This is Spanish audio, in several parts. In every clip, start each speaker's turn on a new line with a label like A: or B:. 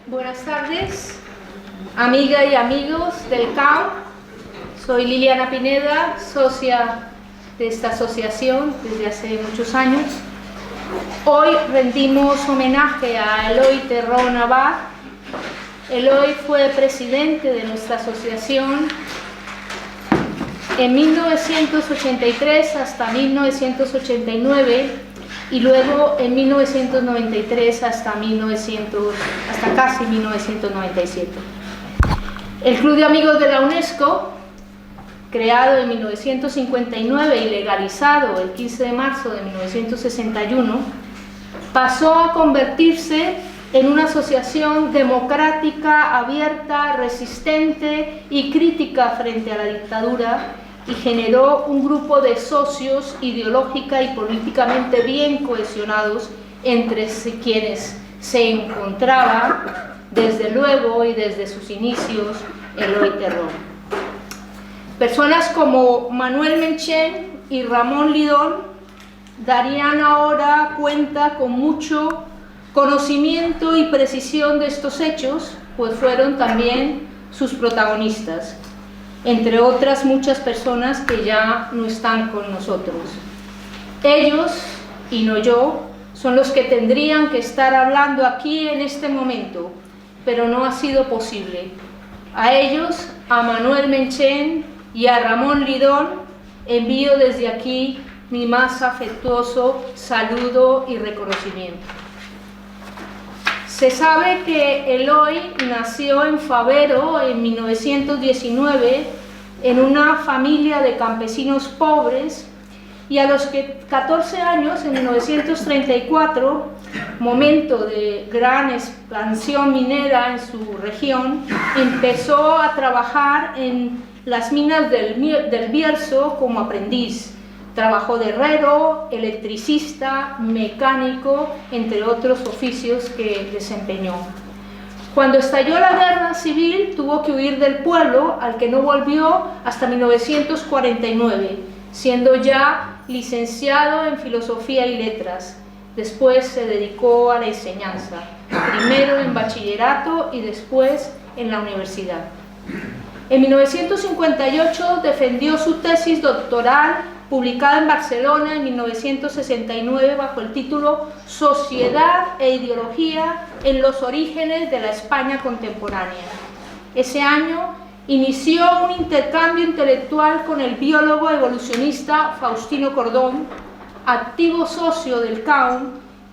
A: Buenas tardes, amigas y amigos del CAU. Soy Liliana Pineda, socia de esta asociación desde hace muchos años. Hoy rendimos homenaje a Eloy Terrón Abad. Eloy fue presidente de nuestra asociación en 1983 hasta 1989 y luego en 1993 hasta casi 1997. El Club de Amigos de la UNESCO, creado en 1959 y legalizado el 15 de marzo de 1961, pasó a convertirse en una asociación democrática, abierta, resistente y crítica frente a la dictadura, y generó un grupo de socios ideológica y políticamente bien cohesionados entre quienes se encontraba, desde luego y desde sus inicios, Eloy Terrón. Personas como Manuel Menchen y Ramón Lidón darían ahora cuenta con mucho conocimiento y precisión de estos hechos, pues fueron también sus protagonistas, entre otras muchas personas que ya no están con nosotros. Ellos, y no yo, son los que tendrían que estar hablando aquí en este momento, pero no ha sido posible. A ellos, a Manuel Menchen y a Ramón Lidón, envío desde aquí mi más afectuoso saludo y reconocimiento. Se sabe que Eloy nació en Fabero en 1919 en una familia de campesinos pobres, y a los 14 años, en 1934, momento de gran expansión minera en su región, empezó a trabajar en las minas del Bierzo como aprendiz. Trabajó de herrero, electricista, mecánico, entre otros oficios que desempeñó. Cuando estalló la guerra civil, tuvo que huir del pueblo, al que no volvió hasta 1949, siendo ya licenciado en Filosofía y Letras. Después se dedicó a la enseñanza, primero en bachillerato y después en la universidad. En 1958 defendió su tesis doctoral, publicada en Barcelona en 1969 bajo el título Sociedad e ideología en los orígenes de la España contemporánea. Ese año inició un intercambio intelectual con el biólogo evolucionista Faustino Cordón, activo socio del CAU,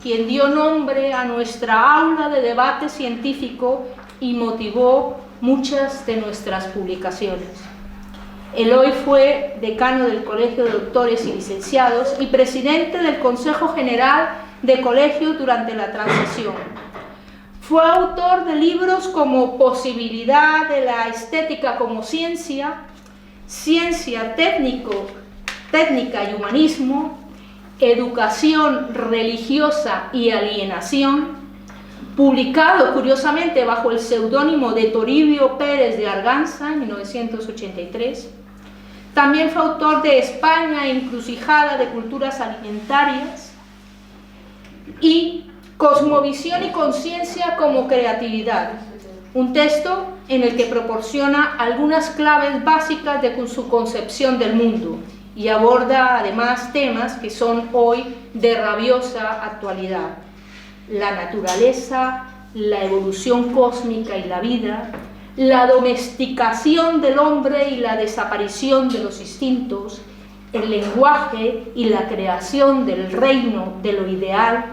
A: quien dio nombre a nuestra aula de debate científico y motivó muchas de nuestras publicaciones. Eloy fue decano del Colegio de Doctores y Licenciados y presidente del Consejo General de Colegios durante la transición. Fue autor de libros como Posibilidad de la estética como ciencia, Ciencia técnica y humanismo, Educación religiosa y alienación, publicado curiosamente bajo el seudónimo de Toribio Pérez de Arganza en 1983. También fue autor de España, encrucijada de culturas alimentarias, y Cosmovisión y conciencia como creatividad, un texto en el que proporciona algunas claves básicas de su concepción del mundo y aborda además temas que son hoy de rabiosa actualidad: la naturaleza, la evolución cósmica y la vida, la domesticación del hombre y la desaparición de los instintos, el lenguaje y la creación del reino de lo ideal,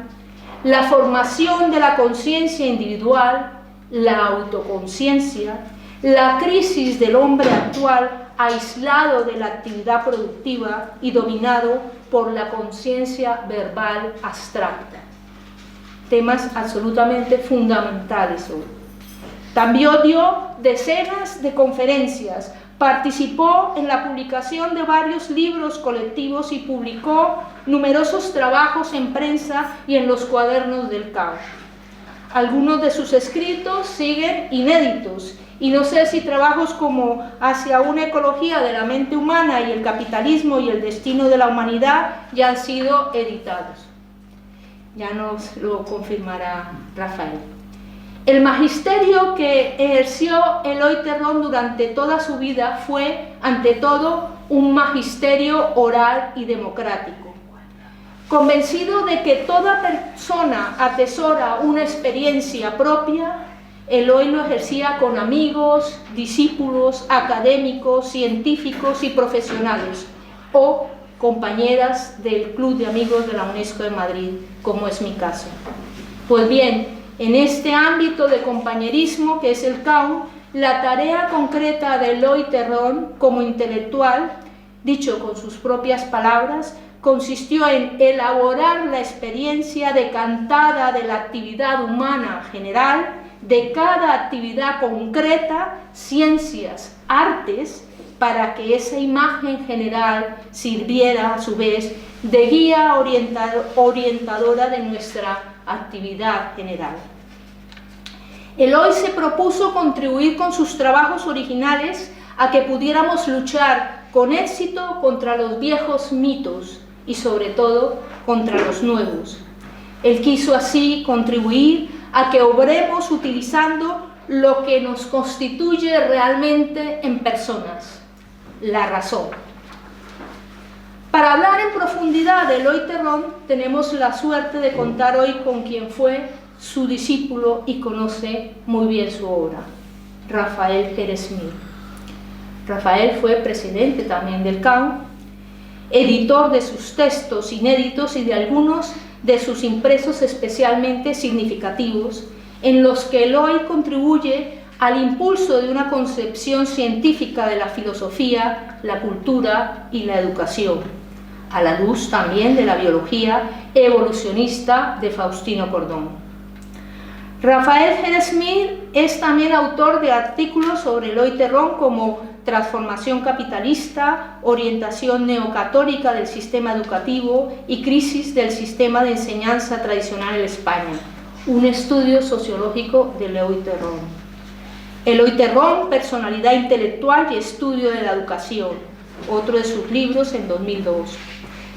A: la formación de la conciencia individual, la autoconciencia, la crisis del hombre actual aislado de la actividad productiva y dominado por la conciencia verbal abstracta. Temas absolutamente fundamentales hoy. También dio decenas de conferencias, participó en la publicación de varios libros colectivos y publicó numerosos trabajos en prensa y en los cuadernos del CAU. Algunos de sus escritos siguen inéditos, y no sé si trabajos como Hacia una ecología de la mente humana y el capitalismo y el destino de la humanidad ya han sido editados. Ya nos lo confirmará Rafael. El magisterio que ejerció Eloy Terrón durante toda su vida fue, ante todo, un magisterio oral y democrático. Convencido de que toda persona atesora una experiencia propia, Eloy lo ejercía con amigos, discípulos, académicos, científicos y profesionales, o compañeras del Club de Amigos de la UNESCO de Madrid, como es mi caso. Pues bien, en este ámbito de compañerismo que es el CAU, la tarea concreta de Eloy Terrón como intelectual, dicho con sus propias palabras, consistió en elaborar la experiencia decantada de la actividad humana general, de cada actividad concreta, ciencias, artes, para que esa imagen general sirviera a su vez de guía orientadora de nuestra actividad general. Eloy se propuso contribuir con sus trabajos originales a que pudiéramos luchar con éxito contra los viejos mitos y sobre todo contra los nuevos. Él quiso así contribuir a que obremos utilizando lo que nos constituye realmente en personas, la razón. Para hablar en profundidad de Eloy Terrón, tenemos la suerte de contar hoy con quien fue su discípulo y conoce muy bien su obra, Rafael Jerez Mir. Rafael fue presidente también del CAU, editor de sus textos inéditos y de algunos de sus impresos especialmente significativos, en los que Eloy contribuye al impulso de una concepción científica de la filosofía, la cultura y la educación, a la luz también de la biología evolucionista de Faustino Cordón. Rafael Jerez Mir es también autor de artículos sobre Eloy Terrón como Transformación capitalista, orientación neocatólica del sistema educativo y crisis del sistema de enseñanza tradicional en España, un estudio sociológico de Eloy Terrón. Eloy Terrón, personalidad intelectual y estudio de la educación, otro de sus libros en 2002.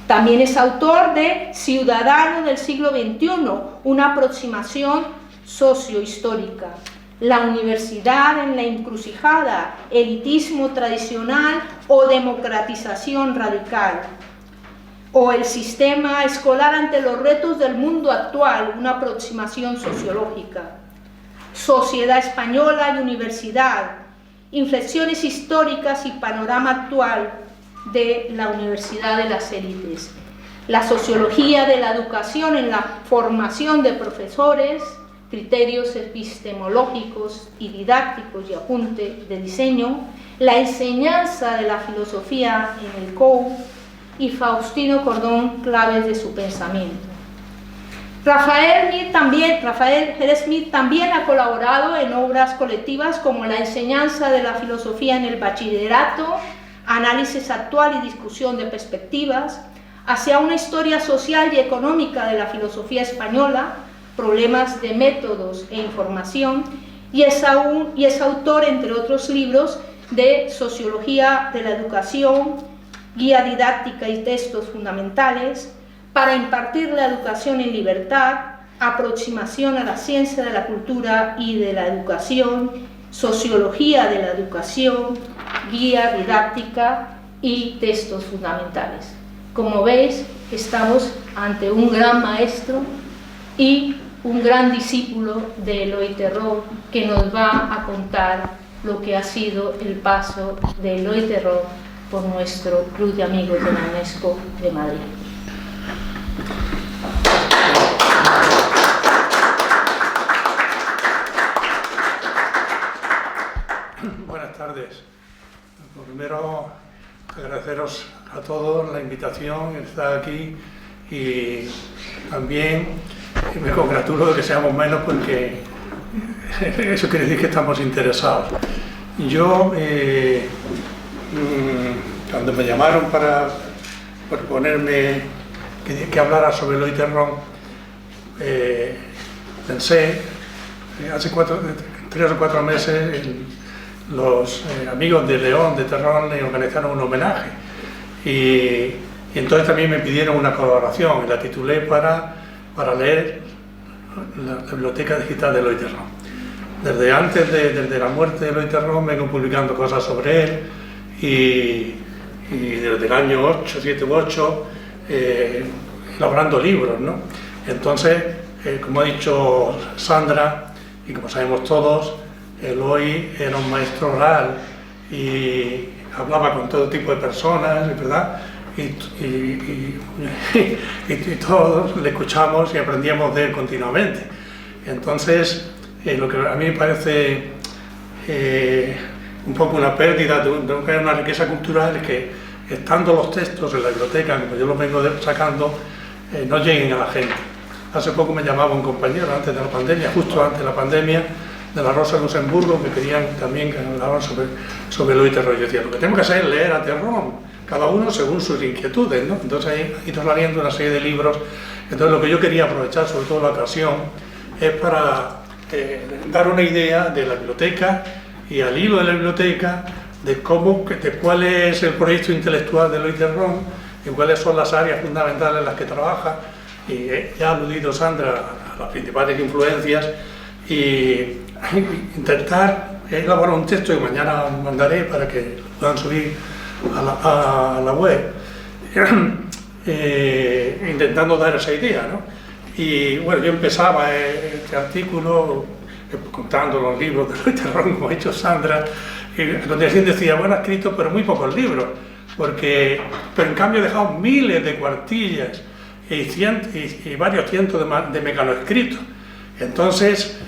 A: También es autor de Ciudadano del siglo XXI, una aproximación sociohistórica. La universidad en la encrucijada, elitismo tradicional o democratización radical. O el sistema escolar ante los retos del mundo actual, una aproximación sociológica. Sociedad española y universidad, inflexiones históricas y panorama actual de la universidad de las élites. La sociología de la educación en la formación de profesores, criterios epistemológicos y didácticos y apunte de diseño, la enseñanza de la filosofía en el COU y Faustino Cordón, claves de su pensamiento. Rafael Jerez Mir también ha colaborado en obras colectivas como la enseñanza de la filosofía en el bachillerato, análisis actual y discusión de perspectivas, hacia una historia social y económica de la filosofía española, problemas de métodos e información, y es autor, entre otros libros, de Sociología de la Educación, Guía Didáctica y Textos Fundamentales, para impartir la educación en libertad, Aproximación a la ciencia de la cultura y de la educación, Sociología de la educación, Guía Didáctica y Textos Fundamentales. Como veis, estamos ante un gran maestro y un gran discípulo de Eloy Terrón, que nos va a contar lo que ha sido el paso de Eloy Terrón por nuestro Club de Amigos de la UNESCO de Madrid.
B: Buenas tardes. Lo primero, agradeceros a todos la invitación, estar aquí, y también me congratulo de que seamos menos, porque eso quiere decir que estamos interesados. Yo, cuando me llamaron para proponerme que hablara sobre Eloy Terrón, pensé, hace 3 o 4 meses, los amigos de León, de Terrón, le organizaron un homenaje, y entonces también me pidieron una colaboración, y la titulé para leer la biblioteca digital de Eloy Terrón. desde antes desde la muerte de Eloy Terrón vengo publicando cosas sobre él y desde el año 8, 7 u 8, elaborando libros, ¿no? Entonces, como ha dicho Sandra, y como sabemos todos, Eloy era un maestro oral y hablaba con todo tipo de personas, ¿verdad? Y todos le escuchamos y aprendíamos de él continuamente. Entonces, lo que a mí me parece un poco una pérdida de una riqueza cultural es que, estando los textos en la biblioteca, como yo los vengo sacando, no lleguen a la gente. Hace poco me llamaba un compañero, antes de la pandemia, justo antes de la pandemia, de la Rosa de Luxemburgo, que querían también que hablaban sobre Eloy Terrón. Yo decía, lo que tengo que hacer es leer a Terrón, cada uno según sus inquietudes, ¿no? Entonces ahí está saliendo una serie de libros. Entonces lo que yo quería aprovechar, sobre todo la ocasión, es para dar una idea de la biblioteca y al hilo de la biblioteca de cuál es el proyecto intelectual de Eloy Terrón y cuáles son las áreas fundamentales en las que trabaja. Y ya ha aludido Sandra a las principales influencias y intentar elaborar un texto que mañana mandaré para que lo puedan subir a la web, intentando dar esa idea, ¿no? Y bueno, yo empezaba este artículo contando los libros de Eloy Terrón, como ha dicho Sandra, y a continuación decía, bueno, ha escrito pero muy pocos libros, pero en cambio ha dejado miles de cuartillas y varios cientos de mecanoescritos. Entonces,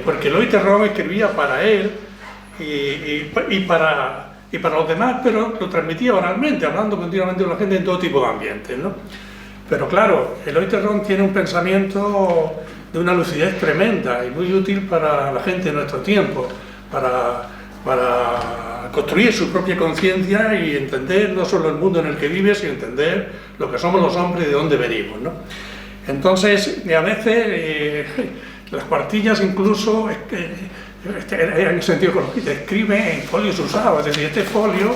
B: porque Eloy Terrón escribía para él y para los demás, pero lo transmitía oralmente, hablando continuamente con la gente en todo tipo de ambientes, ¿no? Pero claro, Eloy Terrón tiene un pensamiento de una lucidez tremenda y muy útil para la gente de nuestro tiempo, para construir su propia conciencia y entender no solo el mundo en el que vive, sino entender lo que somos los hombres y de dónde venimos, ¿no? Entonces, a veces las cuartillas incluso, en sentido ecologista, escribe en folios usados, es decir, este folio,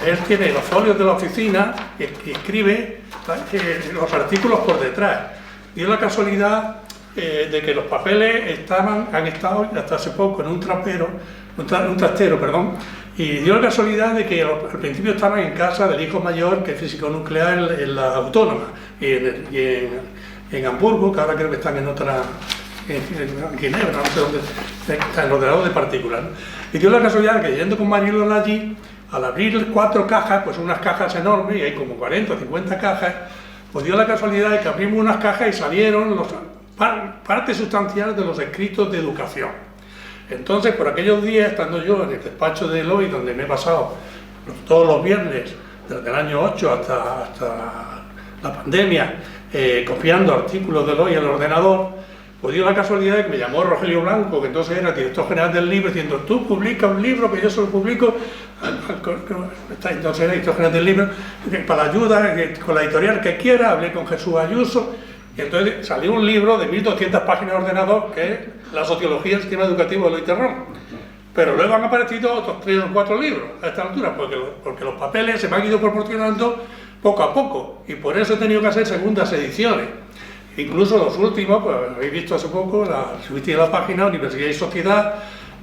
B: él tiene los folios de la oficina y escribe los artículos por detrás. Dio la casualidad de que los papeles han estado hasta hace poco en un trastero, y dio la casualidad de que al principio estaban en casa del hijo mayor, que es físico nuclear en la Autónoma, y en Hamburgo, que ahora creo que están en otra, en Ginebra, no sé dónde, está en el ordenador de particular, ¿no? Y dio la casualidad de que yendo con Marilola allí, al abrir 4 cajas, pues unas cajas enormes, y hay como 40 o 50 cajas, pues dio la casualidad de que abrimos unas cajas y salieron parte sustancial de los escritos de educación. Entonces, por aquellos días, estando yo en el despacho de Eloy, donde me he pasado todos los viernes, desde el año 8 hasta la pandemia, copiando artículos de Eloy en el ordenador, pues dio la casualidad de que me llamó Rogelio Blanco, que entonces era director general del libro, diciendo, tú publica un libro que yo solo publico, entonces era director general del libro, para la ayuda, con la editorial que quiera, hablé con Jesús Ayuso, y entonces salió un libro de 1200 páginas de ordenador, que es La sociología del sistema educativo de Eloy Terrón. Pero luego han aparecido otros 3 o 4 libros a esta altura, porque los papeles se me han ido proporcionando poco a poco, y por eso he tenido que hacer segundas ediciones. Incluso los últimos, pues habéis visto hace poco, subí a la página Universidad y Sociedad,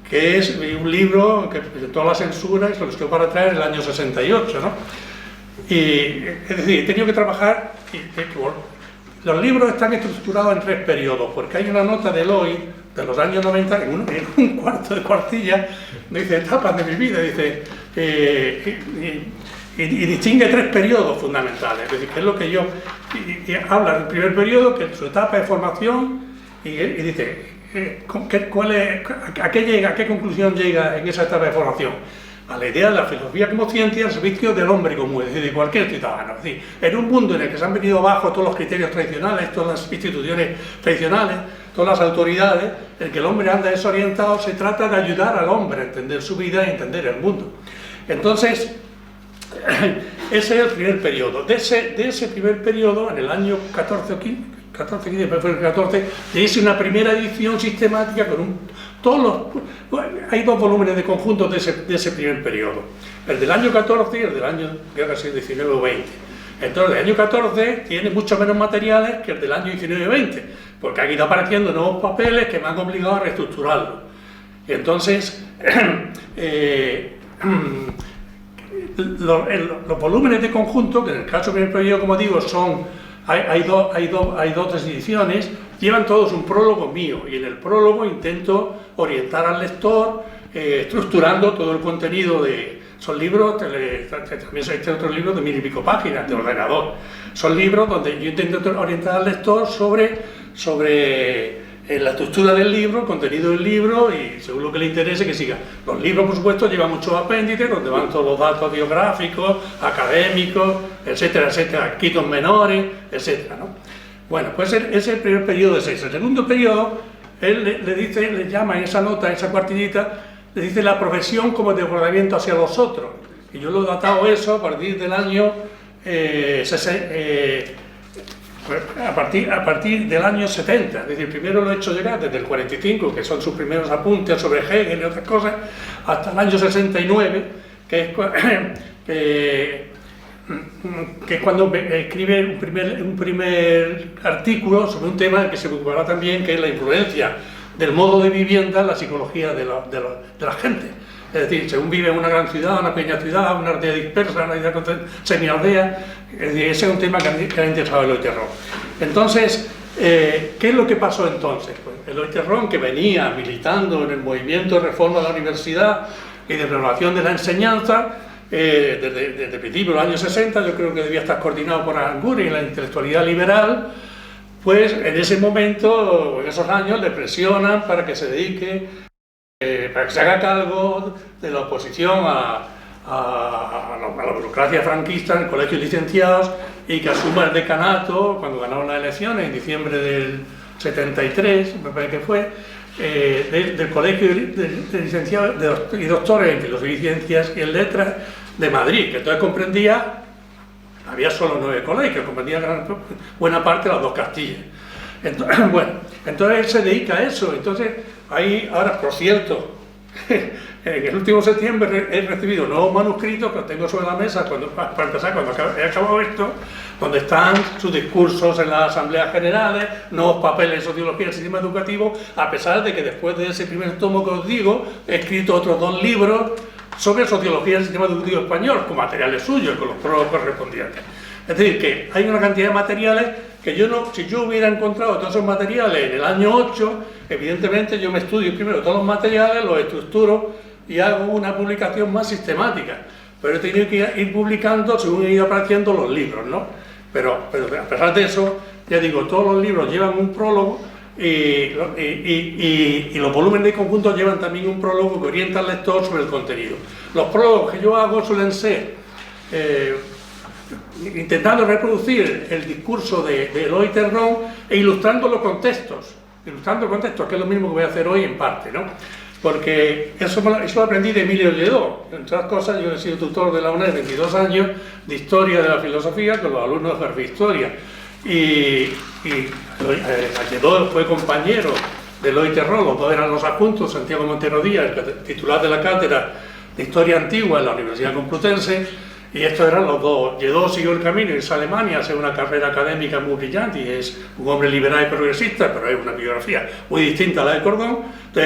B: que es un libro que presentó la censura y se lo estuvo para traer en el año 68, ¿no? Y, es decir, he tenido que trabajar, los libros están estructurados en 3 periodos, porque hay una nota de Eloy, de los años 90, en un cuarto de cuartilla, dice, etapas de mi vida, dice, y distingue 3 periodos fundamentales, es decir, que es lo que yo, y habla del primer periodo, que es su etapa de formación, y dice, ¿a qué conclusión llega en esa etapa de formación? A la idea de la filosofía como ciencia al servicio del hombre común, es decir, de cualquier ciudadano. Es decir, en un mundo en el que se han venido abajo todos los criterios tradicionales, todas las instituciones tradicionales, todas las autoridades, en que el hombre anda desorientado, se trata de ayudar al hombre a entender su vida y entender el mundo. Entonces, ese es el primer periodo. De ese primer periodo, en el año 14 o 15, 15, fue el 14, hice una primera edición sistemática con hay 2 volúmenes de conjuntos de ese primer periodo, el del año 14 y el del año, creo que es 19 o 20. Entonces el año 14 tiene mucho menos materiales que el del año 19 y 20, porque han ido apareciendo nuevos papeles que me han obligado a reestructurarlo. Y entonces, los volúmenes de conjunto, que en el caso del primer periodo, como digo, hay dos ediciones, llevan todos un prólogo mío, y en el prólogo intento orientar al lector, estructurando todo el contenido de... Son libros, también hay otros libros de 1000 y pico páginas, de ordenador. Son libros donde yo intento orientar al lector sobre la estructura del libro, el contenido del libro, y según lo que le interese que siga. Los libros, por supuesto, llevan muchos apéndices donde van todos los datos biográficos, académicos, etcétera, etcétera, quitos menores, etcétera, ¿no? Bueno, pues ese es el primer periodo de 6. El segundo periodo, él le llama en esa nota, en esa cuartillita, le dice la profesión como desbordamiento hacia los otros. Y yo lo he datado eso a partir del año a partir del año 70, es decir, primero lo he hecho llegar desde el 45, que son sus primeros apuntes sobre Hegel y otras cosas, hasta el año 69, que es cuando escribe un primer artículo sobre un tema del que se preocupará también, que es la influencia del modo de vivienda en la psicología de la gente. Es decir, según vive en una gran ciudad, una pequeña ciudad, una aldea dispersa, una aldea semialdea, ese es un tema que ha interesado a Eloy Terrón. Entonces, ¿qué es lo que pasó entonces? Pues Eloy Terrón, que venía militando en el movimiento de reforma de la universidad y de renovación de la enseñanza, desde principios de los años 60, yo creo que debía estar coordinado por Aranguren y la intelectualidad liberal, pues en ese momento, en esos años, le presionan para que se dedique, para que se haga cargo de la oposición a la burocracia franquista en el Colegio de Licenciados, y que asuma el decanato cuando ganaron las elecciones en diciembre del 73, me parece que fue, del Colegio de Licenciados y Doctores en Filosofía y Ciencias y en Letras de Madrid, que entonces comprendía, había solo 9 colegios, comprendía buena parte de las 2 Castillas. Entonces, bueno, entonces él se dedica a eso. Entonces, ahí, ahora, por cierto, en el último septiembre he recibido nuevos manuscritos que los tengo sobre la mesa para empezar, cuando he acabado esto, donde están sus discursos en las asambleas generales, nuevos papeles de sociología del sistema educativo, a pesar de que después de ese primer tomo que os digo, he escrito otros 2 libros sobre sociología del sistema educativo español, con materiales suyos, con los prólogos correspondientes. Es decir, que hay una cantidad de materiales que si yo hubiera encontrado todos esos materiales en el año 8, evidentemente yo me estudio primero todos los materiales, los estructuro y hago una publicación más sistemática. Pero he tenido que ir publicando según han ido apareciendo los libros, ¿no? Pero a pesar de eso, ya digo, todos los libros llevan un prólogo y los volúmenes de conjunto llevan también un prólogo que orienta al lector sobre el contenido. Los prólogos que yo hago suelen ser intentando reproducir el discurso de Eloy Terrón e ilustrando los contextos, que es lo mismo que voy a hacer hoy en parte, ¿no? Porque eso lo aprendí de Emilio Lledó. Entre otras cosas, yo he sido tutor de la UNED 22 años de Historia de la Filosofía con los alumnos de Geografía Historia. Y Lledó fue compañero de Eloy Terrón, los dos eran los adjuntos, Santiago Montero Díaz, el titular de la cátedra de Historia Antigua en la Universidad Complutense, y estos eran los dos. Lledó siguió el camino y irse a Alemania, hace una carrera académica muy brillante y es un hombre liberal y progresista, pero es una biografía muy distinta a la de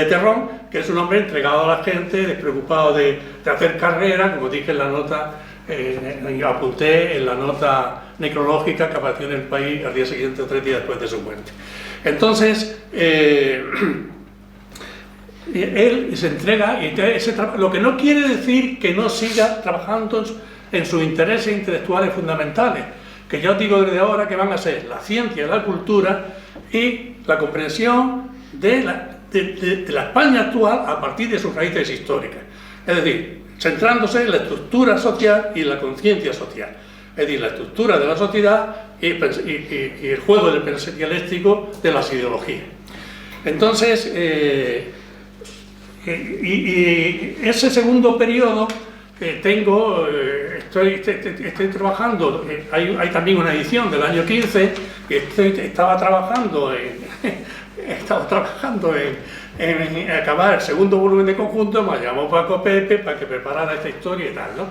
B: Terrón, que es un hombre entregado a la gente, despreocupado de hacer carrera, como dije en la nota, apunté en la nota necrológica que apareció en El País al día siguiente, 3 días después de su muerte. Entonces, él se entrega, y lo que no quiere decir que no siga trabajando en sus intereses intelectuales fundamentales, que ya os digo desde ahora que van a ser la ciencia, la cultura y la comprensión de la España actual a partir de sus raíces históricas. Es decir, centrándose en la estructura social y la conciencia social. Es decir, la estructura de la sociedad y el juego del pensamiento dialéctico de las ideologías. Entonces, ese segundo periodo que tengo, estoy trabajando, hay también una edición del año 15, que estaba trabajando en acabar el segundo volumen de conjunto, me llamó Paco Pepe para que preparara esta historia y tal, ¿no?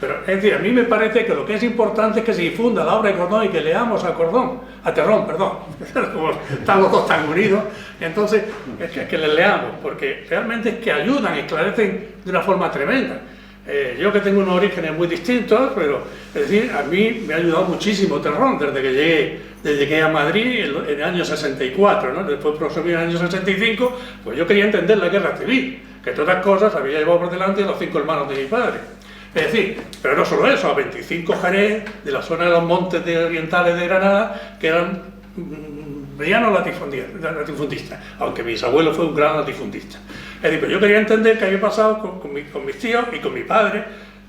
B: Pero es decir, a mí me parece que lo que es importante es que se difunda la obra de Cordón y que leamos a Terrón, perdón, como están los dos tan unidos, entonces que les leamos, porque realmente es que ayudan, esclarecen de una forma tremenda. Yo que tengo unos orígenes muy distintos, pero es decir, a mí me ha ayudado muchísimo Terrón desde que llegué a Madrid en el año 64, ¿no? Después prosiguió en el año 65, pues yo quería entender la guerra civil, que todas las cosas había llevado por delante a los 5 hermanos de mi padre. Es decir, pero no solo eso, a 25 Jerez de la zona de los montes orientales de Granada, que eran brillanos latifundistas, aunque mi bisabuelo fue un gran latifundista. Es decir, pero yo quería entender qué había pasado con mis tíos y con mi padre,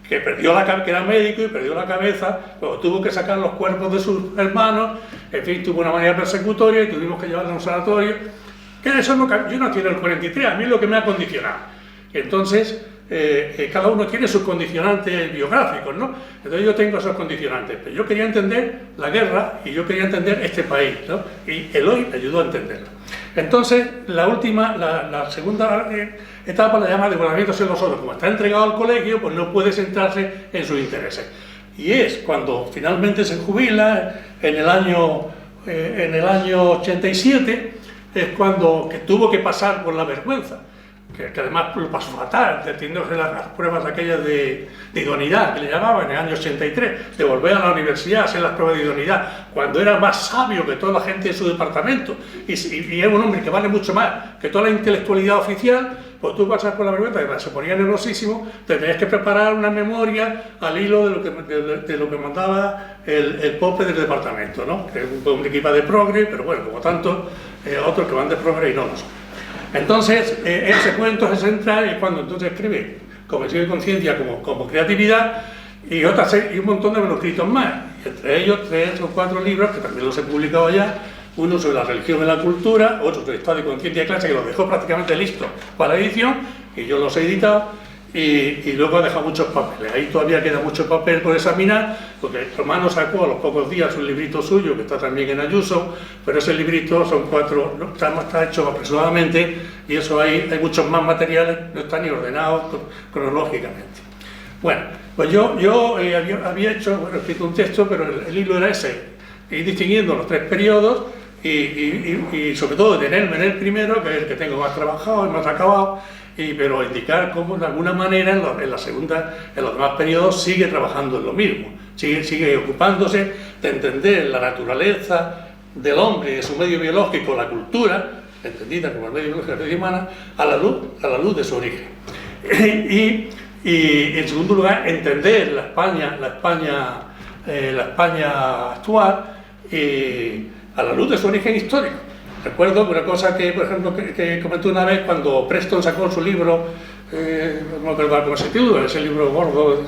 B: que que era médico y perdió la cabeza, cuando tuvo que sacar los cuerpos de sus hermanos, en fin, tuvo una manera persecutoria y tuvimos que llevarlo a un sanatorio. Que eso no, yo nací en el 43, a mí es lo que me ha condicionado. Entonces, cada uno tiene sus condicionantes biográficos, ¿no? Entonces yo tengo esos condicionantes, pero yo quería entender la guerra y yo quería entender este país, ¿no? Y Eloy me ayudó a entenderlo. Entonces, la segunda etapa la llama devoramientos en los otros. Como está entregado al colegio, pues no puede centrarse en sus intereses. Y es cuando finalmente se jubila, en el año 87, es cuando que tuvo que pasar por la vergüenza. Que además lo pasó fatal, teniéndose las pruebas aquellas de idoneidad, que le llamaban en el año 83, de volver a la universidad a hacer las pruebas de idoneidad, cuando era más sabio que toda la gente de su departamento, y es un hombre que vale mucho más que toda la intelectualidad oficial, pues tú pasas por la vergüenza, que se ponía nerviosísimo, te tenías que preparar una memoria al hilo de lo que mandaba el pope del departamento, ¿no? Que es un hombre que iba de progre, pero bueno, como tanto, otros que van de progre y no lo son. Entonces, ese cuento es central y es cuando entonces escribe Convención y Conciencia como creatividad y un montón de manuscritos más. Entre ellos 3 o 4 libros que también los he publicado ya, uno sobre la religión y la cultura, otro sobre Estado y Conciencia y Clase, que los dejó prácticamente listos para la edición y yo los he editado. Y luego ha dejado muchos papeles. Ahí todavía queda mucho papel por examinar, porque Romano sacó a los pocos días un librito suyo, que está también en Ayuso, pero ese librito son 4, no, está hecho apresuradamente, y eso hay muchos más materiales, no están ni ordenados cronológicamente. Bueno, pues yo había escrito un texto, pero el hilo era ese, ir distinguiendo los 3 periodos, y sobre todo detenerme en el primero, que es el que tengo más trabajado y más acabado, pero indicar cómo de alguna manera en los demás periodos sigue trabajando en lo mismo, sigue ocupándose de entender la naturaleza del hombre y de su medio biológico, la cultura, entendida como el medio biológico de la especie humana, a la luz de su origen. Y en segundo lugar, entender la España actual a la luz de su origen histórico. Recuerdo una cosa que, por ejemplo, que comenté una vez cuando Preston sacó su libro, no me acuerdo cómo se titula, ese libro gordo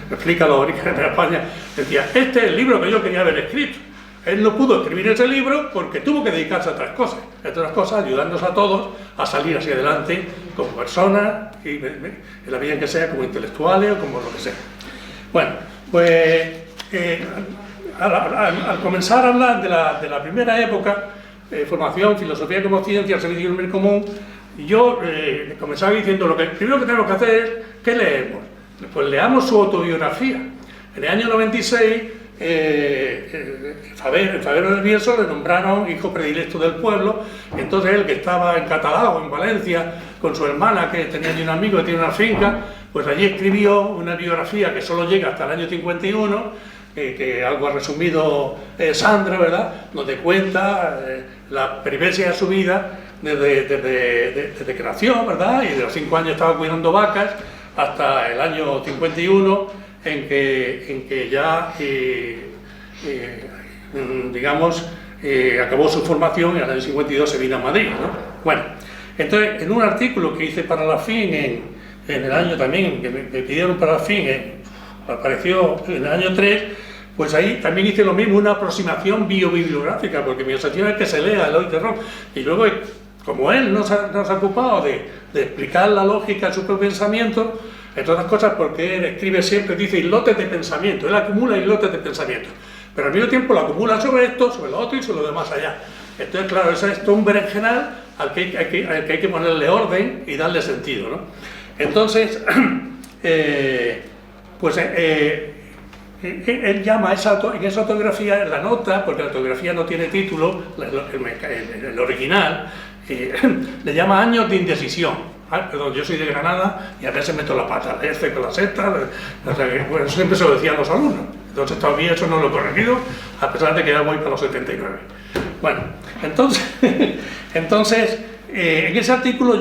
B: que explica los orígenes de España, decía, este es el libro que yo quería haber escrito. Él no pudo escribir ese libro porque tuvo que dedicarse a otras cosas, ayudándonos a todos a salir hacia adelante como personas, y en la medida en que sea, como intelectuales o como lo que sea. Bueno, pues al comenzar a hablar de la primera época, formación, filosofía como ciencia, al servicio del bien común, yo comenzaba diciendo lo primero que tenemos que hacer es, ¿qué leemos? Pues leamos su autobiografía. En el año 96, Fabero del Bierzo le nombraron hijo predilecto del pueblo, y entonces él, que estaba en Catalao, en Valencia, con su hermana, que tenía allí un amigo que tiene una finca, pues allí escribió una biografía que solo llega hasta el año 51, que algo ha resumido Sandra, ¿verdad?, donde cuenta la peripecia de su vida desde creación, ¿verdad?, y de los 5 años estaba cuidando vacas hasta el año 51, en que ya, acabó su formación y en el año 52 se vino a Madrid, ¿no? Bueno, entonces, en un artículo que hice para la FIN en el año también, que me pidieron para la FIN, apareció en el año 3, pues ahí también hice lo mismo, una aproximación biobibliográfica, porque mi obsesión es que se lea Eloy Terrón, y luego, como él nos ha ocupado de explicar la lógica de su propio pensamiento, entre otras cosas porque él escribe siempre, dice islotes de pensamiento, él acumula islotes de pensamiento, pero al mismo tiempo lo acumula sobre esto, sobre lo otro y sobre lo demás allá. Entonces, claro, eso es todo un berenjenal al que hay que ponerle orden y darle sentido, ¿no? Entonces, pues él llama en esa autografía, la nota, porque la autografía no tiene título, el original, le llama Años de Indecisión. Perdón, yo soy de Granada y a veces meto la pata, con la seta, o sea, bueno, siempre se lo decían los alumnos. Entonces todavía eso no lo he corregido, a pesar de que ya voy para los 79. Bueno, entonces en ese artículo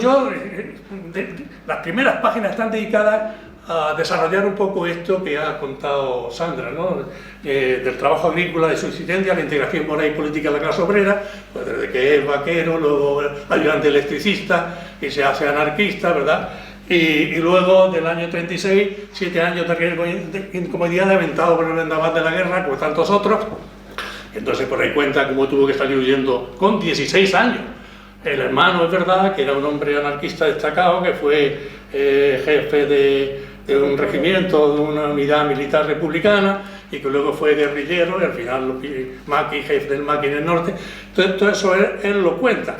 B: las primeras páginas están dedicadas a desarrollar un poco esto que ha contado Sandra, ¿no? Del trabajo agrícola de subsistencia, la integración moral y política de la clase obrera, pues desde que es vaquero, luego ayudante electricista y se hace anarquista, ¿verdad? Y luego del año 36, 7 años de incomodidad aventado por el vendaval de la guerra, como tantos otros. Entonces por ahí cuenta cómo tuvo que salir huyendo con 16 años. El hermano, es verdad, que era un hombre anarquista destacado, que fue jefe de un regimiento, de una unidad militar republicana, y que luego fue guerrillero, y al final jefe del Maqui en el norte. Entonces, todo eso él lo cuenta.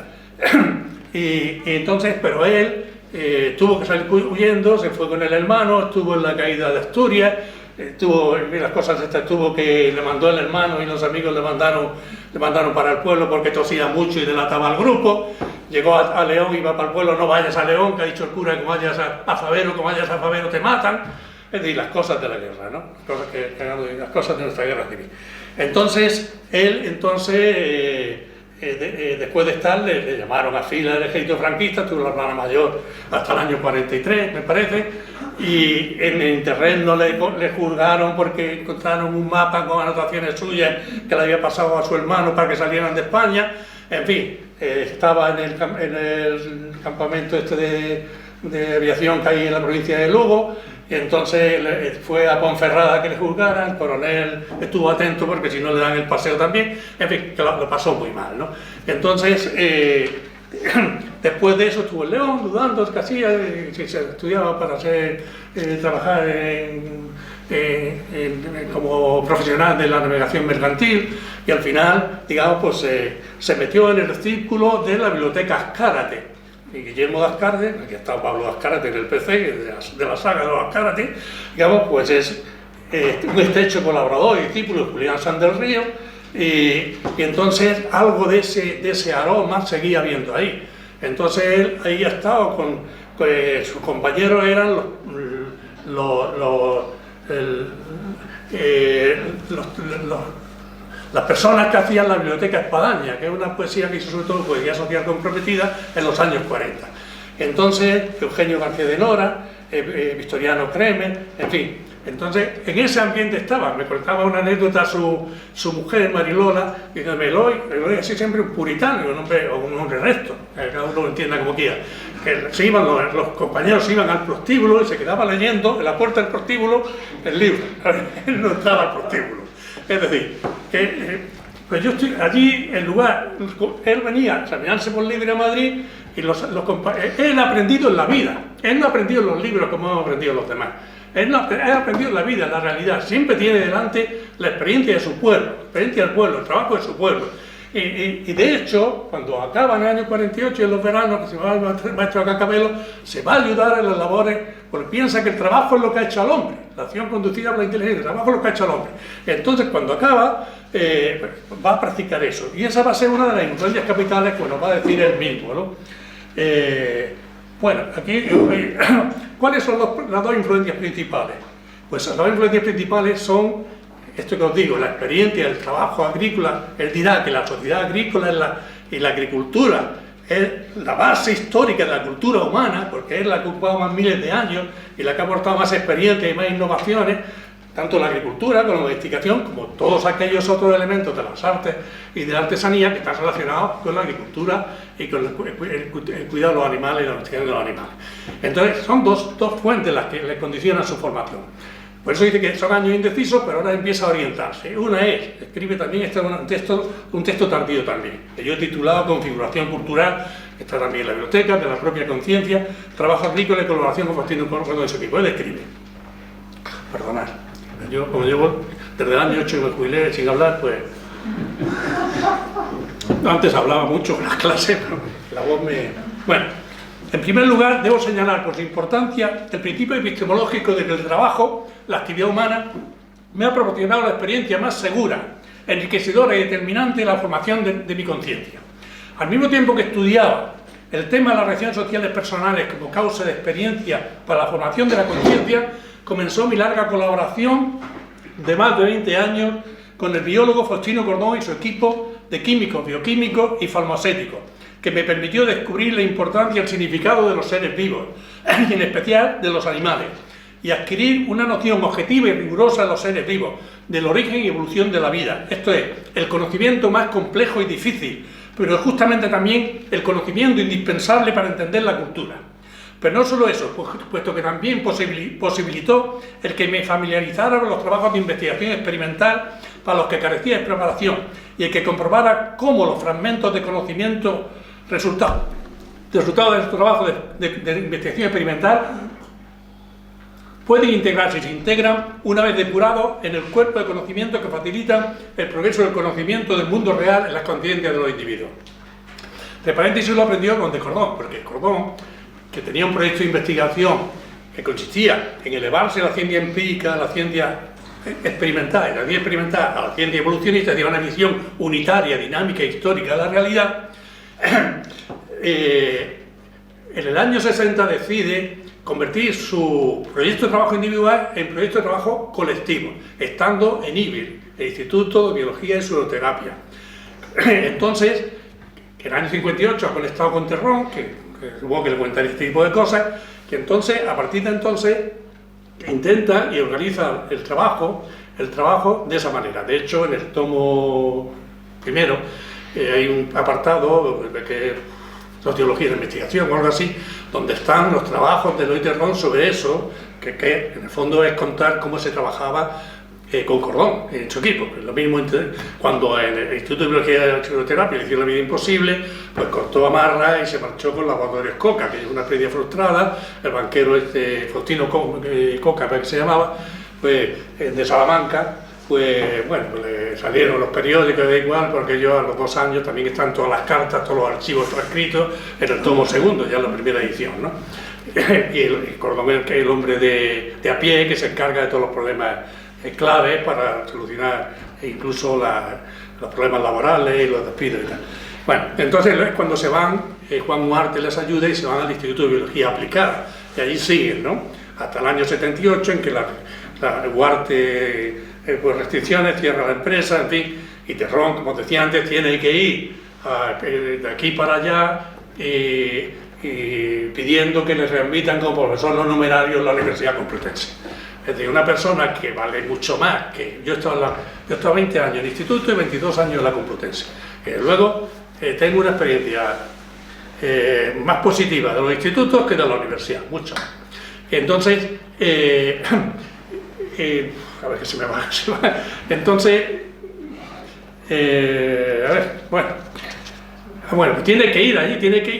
B: y entonces, pero él tuvo que salir huyendo, se fue con el hermano, estuvo en la caída de Asturias, las cosas estas, le mandó el hermano y los amigos le mandaron para el pueblo porque tosía mucho y delataba al grupo. Llegó a León, iba para el pueblo, no vayas a León, que ha dicho el cura que vayas a Favero, te matan. Es decir, las cosas de la guerra, ¿no? Las cosas de nuestra guerra civil. Entonces, después de estar, le llamaron a fila del ejército franquista, tuvo la hermana mayor hasta el año 43, me parece, y en el Internet no le juzgaron porque encontraron un mapa con anotaciones suyas que le había pasado a su hermano para que salieran de España. En fin, estaba en el campamento de aviación que hay en la provincia de Lugo, y entonces fue a Ponferrada que le juzgaran. El coronel estuvo atento porque si no le dan el paseo también, en fin, que lo pasó muy mal, ¿no? Entonces, después de eso estuvo en León dudando qué hacía, si se estudiaba para trabajar como profesional de la navegación mercantil, y al final, digamos, pues se metió en el círculo de la biblioteca Azcárate. Y Guillermo de Azcárate, aquí está Pablo Azcárate en el PC, de la saga de los Azcárate, digamos, pues es un estrecho colaborador y discípulo de Julián Sanz del Río, y entonces algo de ese aroma seguía habiendo ahí. Entonces él ahí ha estado sus compañeros eran las personas que hacían la Biblioteca Espadaña, que es una poesía que hizo sobre todo poesía social comprometida en los años 40. Entonces, Eugenio García de Nora, Victoriano Kremer, en fin. Entonces, en ese ambiente estaba. Me contaba una anécdota su mujer, Marilola, y dice, Eloy así siempre un puritano, un hombre recto, cada uno lo entienda como quiera. Que los compañeros se iban al prostíbulo y se quedaba leyendo en la puerta del prostíbulo el libro. Él no entraba al prostíbulo. Es decir, pues yo estoy allí, el lugar, él venía a examinarse por libre a Madrid y él ha aprendido en la vida, él no ha aprendido en los libros como hemos aprendido los demás, él ha aprendido en la vida, en la realidad, siempre tiene delante la experiencia de su pueblo, la experiencia del pueblo, el trabajo de su pueblo. Y de hecho, cuando acaba en el año 48, en los veranos, que se va el maestro Cacabelo, se va a ayudar en las labores, porque piensa que el trabajo es lo que ha hecho al hombre, la acción conducida por la inteligencia, el trabajo es lo que ha hecho al hombre. Entonces, cuando acaba, va a practicar eso. Y esa va a ser una de las influencias capitales que nos va a decir él mismo, ¿no? Bueno, aquí, ¿cuáles son las dos influencias principales? Pues las dos influencias principales son esto que os digo, la experiencia del trabajo agrícola. Él dirá que la sociedad agrícola y la agricultura es la base histórica de la cultura humana, porque es la que ha ocupado más miles de años y la que ha aportado más experiencia y más innovaciones, tanto la agricultura como la domesticación, como todos aquellos otros elementos de las artes y de la artesanía que están relacionados con la agricultura y con el cuidado de los animales y la domesticación de los animales. Entonces, son dos fuentes las que le condicionan su formación. Por eso dice que son años indecisos, pero ahora empieza a orientarse. Una escribe también, este es un texto tardío también, que yo he titulado Configuración Cultural, que está también en la biblioteca, de la propia conciencia, trabajo agrícola y colaboración con Faustino Corro de ese tipo. Él escribe. Perdonad, yo como llevo desde el año 8 que me jubilé sin hablar, pues... Antes hablaba mucho en las clases, pero la voz me... Bueno, En primer lugar, debo señalar por su importancia el principio epistemológico de que el trabajo, la actividad humana, me ha proporcionado la experiencia más segura, enriquecedora y determinante de la formación de mi conciencia. Al mismo tiempo que estudiaba el tema de las relaciones sociales personales como causa de experiencia para la formación de la conciencia, comenzó mi larga colaboración de más de 20 años con el biólogo Faustino Cordón y su equipo de químicos, bioquímicos y farmacéuticos, que me permitió descubrir la importancia y el significado de los seres vivos, y en especial de los animales, y adquirir una noción objetiva y rigurosa de los seres vivos, del origen y evolución de la vida. Esto es, el conocimiento más complejo y difícil, pero justamente también el conocimiento indispensable para entender la cultura. Pero no solo eso, puesto que también posibilitó el que me familiarizara con los trabajos de investigación experimental para los que carecía de preparación, y el que comprobara cómo los fragmentos de conocimiento resultados de estos trabajos de investigación experimental pueden integrarse y se integran una vez depurados en el cuerpo de conocimiento que facilitan el progreso del conocimiento del mundo real en las conciencias de los individuos. De paréntesis lo aprendió con de Cordón, porque Cordón, que tenía un proyecto de investigación que consistía en elevarse a la ciencia empírica, a la ciencia experimental, y la ciencia experimental a la ciencia evolucionista, tenía una visión unitaria, dinámica e histórica de la realidad. En el año 60 decide convertir su proyecto de trabajo individual en proyecto de trabajo colectivo, estando en IBIR, el Instituto de Biología y Zooterapia. Entonces, en el año 58 ha conectado con Terrón, que supongo que le contaré este tipo de cosas, que entonces, a partir de entonces, intenta y organiza el trabajo de esa manera. De hecho, en el tomo primero hay un apartado que es Sociología de Investigación o algo así, donde están los trabajos de Eloy Terrón sobre eso, que en el fondo es contar cómo se trabajaba con Cordón en su equipo. Lo mismo cuando en el Instituto de Biología y Zooterapia le hicieron la vida imposible, pues cortó amarra y se marchó con Laboratorios Coca, que es una experiencia frustrada. El banquero Faustino Coca, que se llamaba, pues de Salamanca, pues bueno, pues le salieron los periódicos, da igual, porque yo a los 2 años también están todas las cartas, todos los archivos transcritos en el tomo segundo, ya en la primera edición, ¿no? Y el Cordón es el hombre de a pie que se encarga de todos los problemas claves para solucionar incluso los problemas laborales y los despidos y tal. Bueno, entonces cuando se van, Juan Huarte les ayuda y se van al Instituto de Biología Aplicada, y allí siguen, ¿no? Hasta el año 78, en que Huarte, por restricciones, cierra la empresa, en fin, y Terrón, como decía antes, tiene que ir de aquí para allá y pidiendo que les readmitan como profesor no numerario en la Universidad Complutense. Es decir, una persona que vale mucho más que yo he estado 20 años en el instituto y 22 años en la Complutense. Luego tengo una experiencia más positiva de los institutos que de la universidad, mucho más. Entonces, a ver que se me va. Entonces, bueno, tiene que ir allí,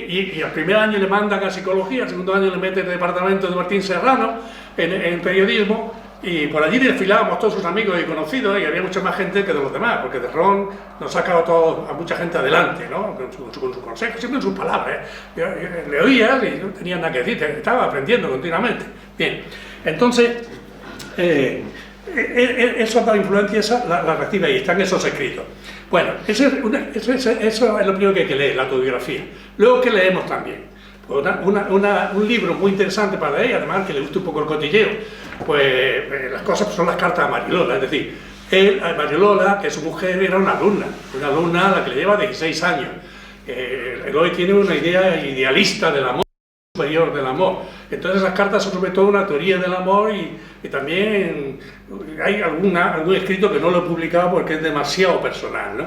B: y al primer año le mandan a psicología, al segundo año le meten en el departamento de Martín Serrano, en periodismo, y por allí desfilábamos todos sus amigos y conocidos, y había mucha más gente que de los demás, porque Terrón nos ha sacado a mucha gente adelante, ¿no? Con su consejo, siempre en sus palabras, Yo le oía y no tenía nada que decir, estaba aprendiendo continuamente. Bien, entonces, esa influencia la recibe ahí, están esos escritos. Bueno, eso es lo primero que hay que leer, la autobiografía. Luego, ¿qué leemos también? Un libro muy interesante para ella, además que le gusta un poco el cotilleo, pues las cosas son las cartas a Mariola, es decir, Mariola, que su mujer era una alumna a la que le lleva 16 años. Eloy tiene una idea idealista del amor, superior del amor, entonces esas cartas son sobre todo una teoría del amor y también hay algún escrito que no lo he publicado porque es demasiado personal, ¿no?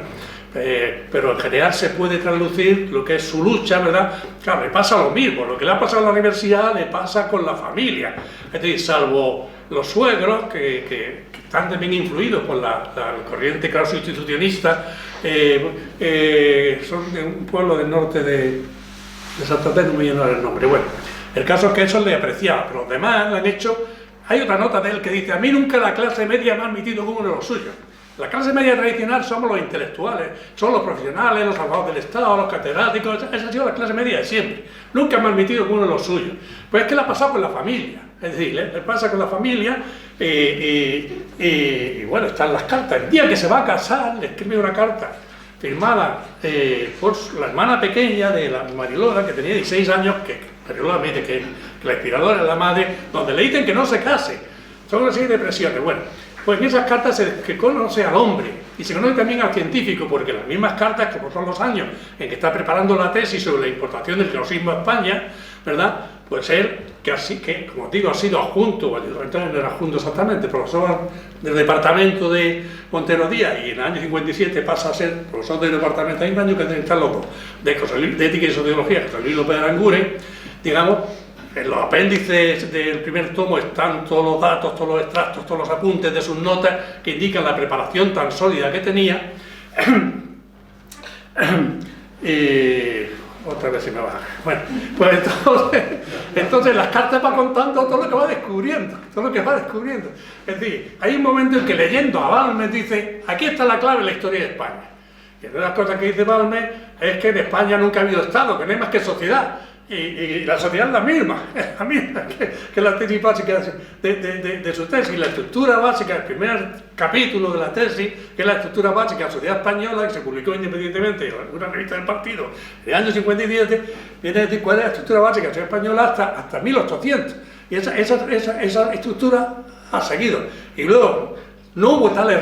B: Pero en general se puede traducir lo que es su lucha, ¿verdad? Claro, le pasa lo mismo, lo que le ha pasado en la universidad le pasa con la familia, es decir, salvo los suegros que están también influidos por la corriente clauso-institucionista, son de un pueblo del norte de Santander, no me viene el nombre. Bueno, el caso es que eso le apreciaba, pero los demás le han hecho. Hay otra nota de él que dice: a mí nunca la clase media me ha admitido como uno de los suyos. La clase media tradicional somos los intelectuales, son los profesionales, los abogados del Estado, los catedráticos, esa ha sido la clase media de siempre. Nunca me ha admitido que uno de los suyos. Pues es que le ha pasado con la familia, es decir, le pasa con la familia y bueno, están las cartas. El día que se va a casar, le escribe una carta firmada por la hermana pequeña de la Marilola, que tenía 16 años, que Marilola me dice que la inspiradora es la madre, donde le dicen que no se case. Son una serie de presiones. Bueno, pues en esas cartas se conoce al hombre y se conoce también al científico, porque las mismas cartas, como son los años en que está preparando la tesis sobre la importación del querosismo a España, ¿verdad? Pues él, que como digo, ha sido adjunto, entonces no era adjunto exactamente, profesor del departamento de Montero Díaz, y en el año 57 pasa a ser profesor del departamento, hay un año que está loco, de ética y sociología, José Luis López de Aranguren, digamos. En los apéndices del primer tomo están todos los datos, todos los extractos, todos los apuntes de sus notas que indican la preparación tan sólida que tenía. Otra vez se me baja. Bueno, pues entonces las cartas van contando todo lo que va descubriendo, Es decir, hay un momento en que leyendo a Balmes dice, aquí está la clave de la historia de España. Y una de las cosas que dice Balmes es que en España nunca ha habido Estado, que no hay más que sociedad. Y la sociedad es la misma que la tesis básica de su tesis. La estructura básica, el primer capítulo de la tesis, que es la estructura básica de la sociedad española, que se publicó independientemente en una revista del partido en el año 57, viene a decir cuál es la estructura básica de la sociedad española hasta 1800. Y esa estructura ha seguido. Y luego, no hubo tales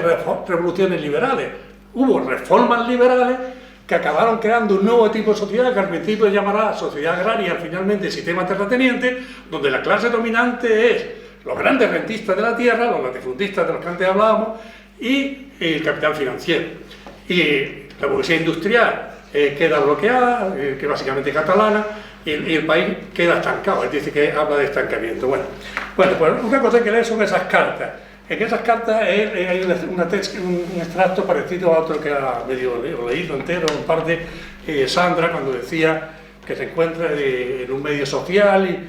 B: revoluciones liberales, hubo reformas liberales que acabaron creando un nuevo tipo de sociedad que al principio se llamará sociedad agraria, finalmente sistema terrateniente, donde la clase dominante es los grandes rentistas de la tierra, los latifundistas de los que antes hablábamos, y el capital financiero. Y la burguesía industrial queda bloqueada, que básicamente es catalana, y el país queda estancado, es decir, que habla de estancamiento. Bueno, pues una cosa que leer son esas cartas. En esas cartas hay un extracto parecido a otro que ha medio leído entero, en parte, Sandra, cuando decía que se encuentra en un medio social y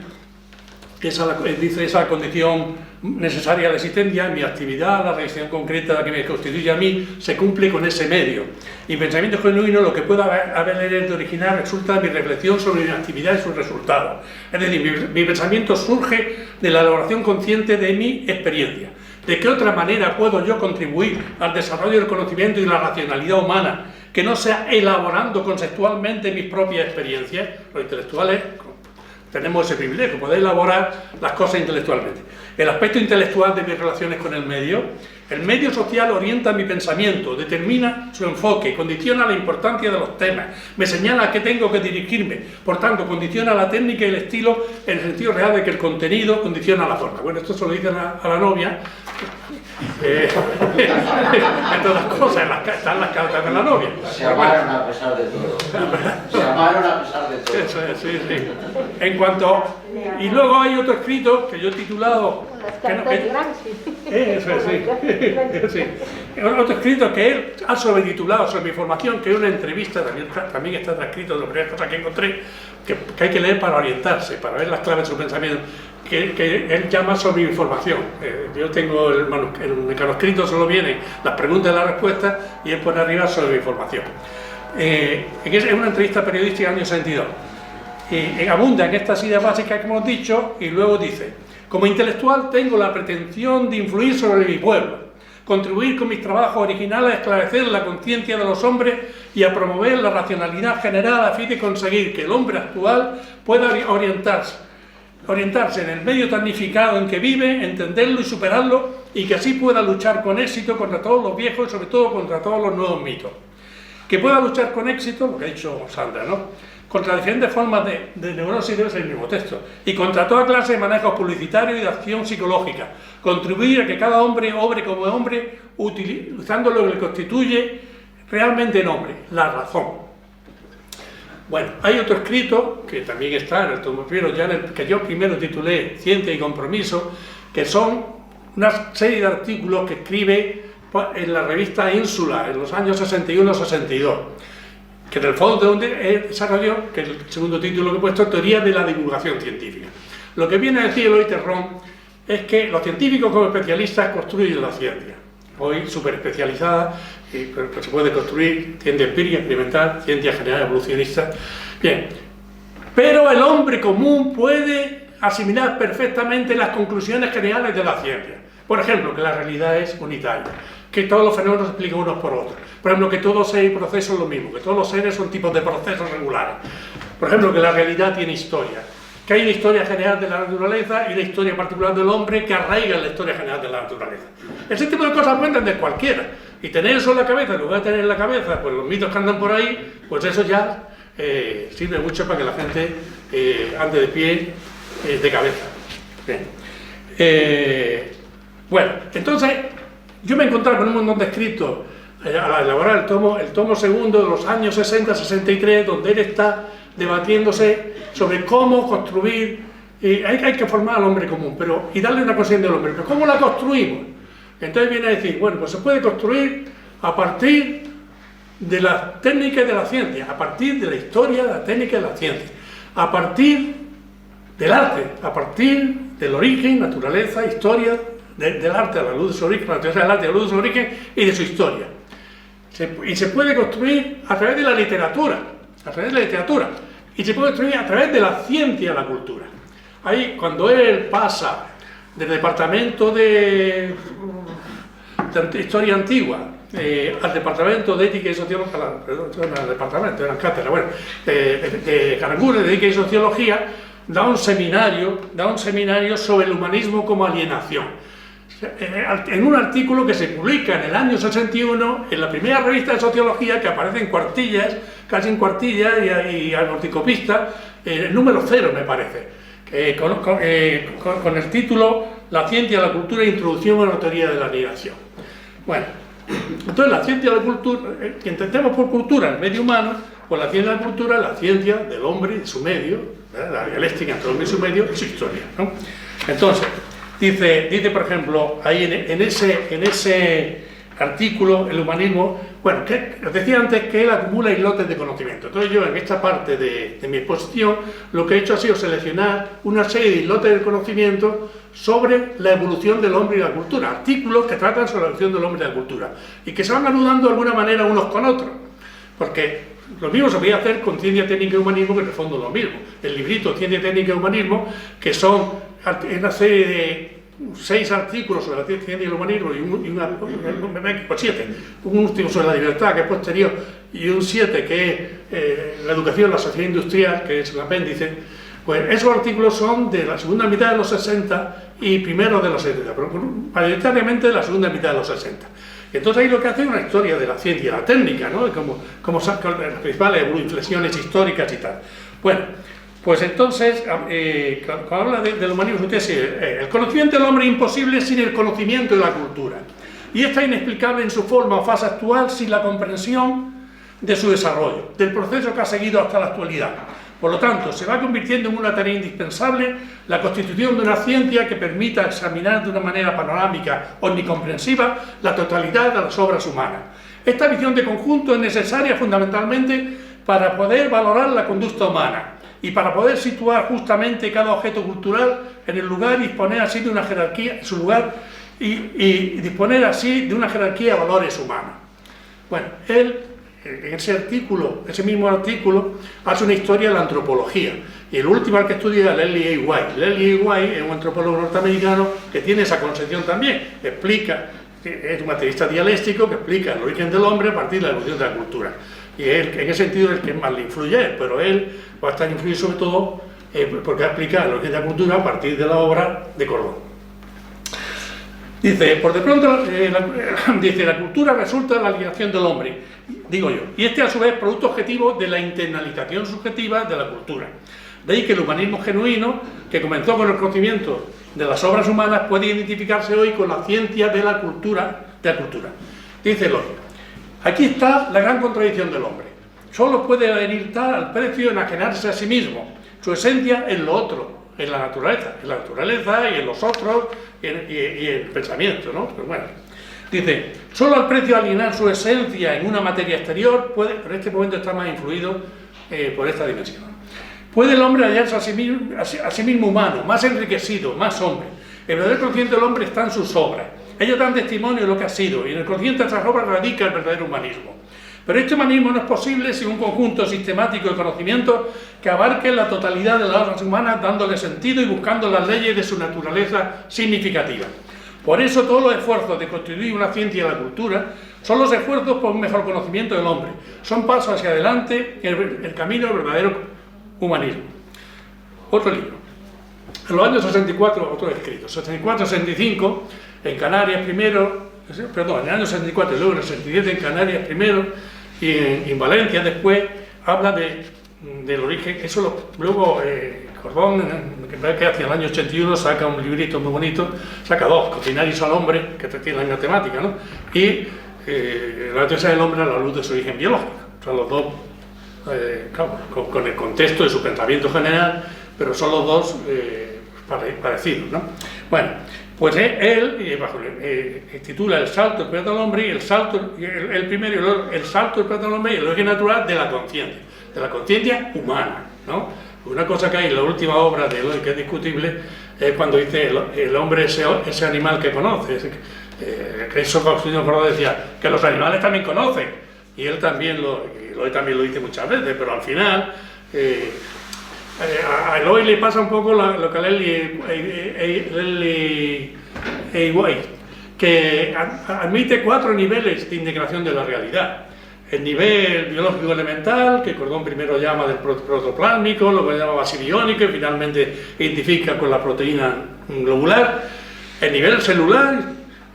B: dice esa condición necesaria a la existencia, mi actividad, la realización concreta que me constituye a mí, se cumple con ese medio. Y pensamiento genuino, lo que pueda haber de original resulta de mi reflexión sobre mi actividad y sus resultados. Es decir, mi pensamiento surge de la elaboración consciente de mi experiencia. ¿De qué otra manera puedo yo contribuir al desarrollo del conocimiento y la racionalidad humana que no sea elaborando conceptualmente mis propias experiencias? Los intelectuales tenemos ese privilegio, poder elaborar las cosas intelectualmente. El aspecto intelectual de mis relaciones con el medio social orienta mi pensamiento, determina su enfoque, condiciona la importancia de los temas, me señala a qué tengo que dirigirme, por tanto, condiciona la técnica y el estilo en el sentido real de que el contenido condiciona la forma. Bueno, esto se lo dicen a la novia. Entre otras cosas, están las cartas de la novia.
C: Se amaron a pesar de todo. Se amaron a pesar de todo.
B: Eso es, sí. En cuanto... Y luego hay otro escrito que yo he titulado... Eso es, sí. Otro escrito que él ha sobretitulado sobre mi formación, que es una entrevista, también está transcrito de las primeras cosas que encontré, que hay que leer para orientarse, para ver las claves de su pensamiento, que él llama sobre mi formación. Yo tengo el manuscrito, solo vienen las preguntas y las respuestas, y él pone arriba sobre mi formación. Es una entrevista periodística del año 62. Abunda en estas ideas básicas que hemos dicho, y luego dice: como intelectual tengo la pretensión de influir sobre mi pueblo, contribuir con mis trabajos originales a esclarecer la conciencia de los hombres y a promover la racionalidad general a fin de conseguir que el hombre actual pueda orientarse en el medio tecnificado en que vive, entenderlo y superarlo, y que así pueda luchar con éxito contra todos los viejos y sobre todo contra todos los nuevos mitos. Que pueda luchar con éxito, lo que ha dicho Sandra, ¿no?, contra diferentes formas de neurosis, debe ser el mismo texto, y contra toda clase de manejos publicitarios y de acción psicológica. Contribuir a que cada hombre obre como hombre, utilizando lo que le constituye realmente en hombre, la razón. Bueno, hay otro escrito, que también está en el tomo primero, que yo primero titulé Ciencia y Compromiso, que son una serie de artículos que escribe en la revista Ínsula, en los años 61-62. Que en el fondo desarrolló, que el segundo título que he puesto, Teoría de la Divulgación Científica. Lo que viene a decir Eloy Terrón es que los científicos como especialistas construyen la ciencia. hoy súper especializada, pero se puede construir ciencia empírica, experimental, ciencia general evolucionista. Bien, pero el hombre común puede asimilar perfectamente las conclusiones generales de la ciencia. Por ejemplo, que la realidad es unitaria, que todos los fenómenos se explican unos por otros. Por ejemplo, que todos los procesos son lo mismo, que todos los seres son tipos de procesos regulares. Por ejemplo, que la realidad tiene historia, que hay una historia general de la naturaleza y una historia particular del hombre que arraiga en la historia general de la naturaleza. Ese tipo de cosas pueden entender cualquiera. Y tener eso en la cabeza, en lugar de tener en la cabeza pues los mitos que andan por ahí, pues eso ya sirve mucho para que la gente ande de pie, de cabeza. Bien. Bueno, entonces yo me he encontrado con un montón de escritos al elaborar el tomo segundo de los años 60-63, donde él está debatiéndose sobre cómo construir, hay que formar al hombre común, y darle una conciencia del hombre, pero ¿cómo la construimos? Entonces viene a decir, bueno, pues se puede construir a partir de las técnicas de la ciencia, a partir de la historia de la técnica de la ciencia, a partir del arte, a partir del origen, naturaleza, historia del arte a la luz de su origen, la naturaleza del arte a la luz de su origen y de su historia. Y se puede construir a través de la literatura, y se puede construir a través de la ciencia de la cultura. Ahí, cuando él pasa del departamento de historia antigua al departamento de ética y sociología, al departamento, eran cátedra, bueno, de Aranguren, de ética y sociología, da un seminario sobre el humanismo como alienación. En un artículo que se publica en el año 61 en la primera revista de sociología, que aparece en cuartillas, casi en cuartillas y al horticopista, el número 0 me parece, con el título La ciencia, la cultura e introducción a la teoría de la alienación. Bueno, entonces la ciencia de la cultura, que entendemos por cultura el medio humano, pues la ciencia de la cultura es la ciencia del hombre y de su medio, la dialéctica entre el hombre y su medio y su historia, ¿no? Entonces, dice por ejemplo, ahí en ese artículo, el humanismo, bueno, que os decía antes que él acumula islotes de conocimiento. Entonces yo en esta parte de mi exposición lo que he hecho ha sido seleccionar una serie de islotes de conocimiento sobre la evolución del hombre y la cultura, artículos que tratan sobre la evolución del hombre y la cultura, y que se van anudando de alguna manera unos con otros, porque lo mismo se podía hacer con ciencia técnica y humanismo, que en el fondo es lo mismo. El librito Ciencia técnica y humanismo, que son una serie de 6 artículos sobre la ciencia y el humanismo y 7, un último sobre la libertad, que es posterior, y un 7 que es la educación, la sociedad industrial, que es el apéndice. Pues esos artículos son de la segunda mitad de los 60 y primero de los 70, pero mayoritariamente de la segunda mitad de los 60. Entonces ahí lo que hace es una historia de la ciencia y la técnica, ¿no? Como sacan las principales inflexiones históricas y tal. Bueno, pues entonces, cuando habla del humanismo, usted dice, el conocimiento del hombre es imposible sin el conocimiento de la cultura. Y está inexplicable en su forma o fase actual sin la comprensión de su desarrollo, del proceso que ha seguido hasta la actualidad. Por lo tanto, se va convirtiendo en una tarea indispensable la constitución de una ciencia que permita examinar de una manera panorámica, omnicomprensiva, la totalidad de las obras humanas. Esta visión de conjunto es necesaria fundamentalmente para poder valorar la conducta humana y para poder situar justamente cada objeto cultural en el lugar y disponer así de una jerarquía, en su lugar, y disponer así de una jerarquía de valores humanos. Bueno, él, en ese mismo artículo, hace una historia de la antropología. Y el último al que estudia es Leslie A. White. Leslie A. White es un antropólogo norteamericano que tiene esa concepción también. Explica, es un materialista dialéctico que explica el origen del hombre a partir de la evolución de la cultura. Y él, en ese sentido, es el que más le influye a él, pero él va a estar influido sobre todo porque va a explicar el origen de la cultura a partir de la obra de Cordón. Dice, por de pronto, dice, la cultura resulta la alienación del hombre, digo yo, y este a su vez producto objetivo de la internalización subjetiva de la cultura. De ahí que el humanismo genuino, que comenzó con el conocimiento de las obras humanas, puede identificarse hoy con la ciencia de la cultura. Dice Eloy, aquí está la gran contradicción del hombre. Solo puede venir tal al precio de enajenarse a sí mismo, su esencia en lo otro, en la naturaleza y en los otros y el pensamiento, ¿no? Pero bueno, dice, solo al precio de alienar su esencia en una materia exterior puede, pero en este momento está más influido por esta dimensión. Puede el hombre hallarse a sí mismo humano, más enriquecido, más hombre. El verdadero conocimiento del hombre está en sus obras, ellos dan testimonio de lo que ha sido, y en el consciente de estas obras radica el verdadero humanismo. Pero este humanismo no es posible sin un conjunto sistemático de conocimientos que abarque la totalidad de las obras humanas, dándole sentido y buscando las leyes de su naturaleza significativa. Por eso todos los esfuerzos de constituir una ciencia de la cultura son los esfuerzos por un mejor conocimiento del hombre. Son pasos hacia adelante en el camino del verdadero humanismo. Otro libro. En los años 64, otro escrito, 64-65, en Canarias primero, perdón, en el año 64 y luego en el 67 en Canarias primero, y en Valencia después, habla del origen. Eso luego Cordón, que hacia el año 81 saca un librito muy bonito, saca dos, Cocinarios al hombre, que tiene la misma temática, ¿no? Y la naturaleza del hombre a la luz de su origen biológico. Son los dos, claro, con el contexto de su pensamiento general, pero son los dos parecidos, ¿no? Bueno, pues él titula El salto del planeta del hombre, y el salto del planeta del hombre y el origen natural de la conciencia humana, ¿no? Una cosa que hay en la última obra de Eloy que es discutible es cuando dice el hombre ese animal que conoce. Que eso Faustino Cordón decía que los animales también conocen, y él también Eloy también lo dice muchas veces, pero al final a Eloy le pasa un poco lo que a Lely White, que admite 4 niveles de integración de la realidad. El nivel biológico elemental, que Cordón primero llama del protoplásmico, luego llama basidiónico y finalmente identifica con la proteína globular. El nivel celular,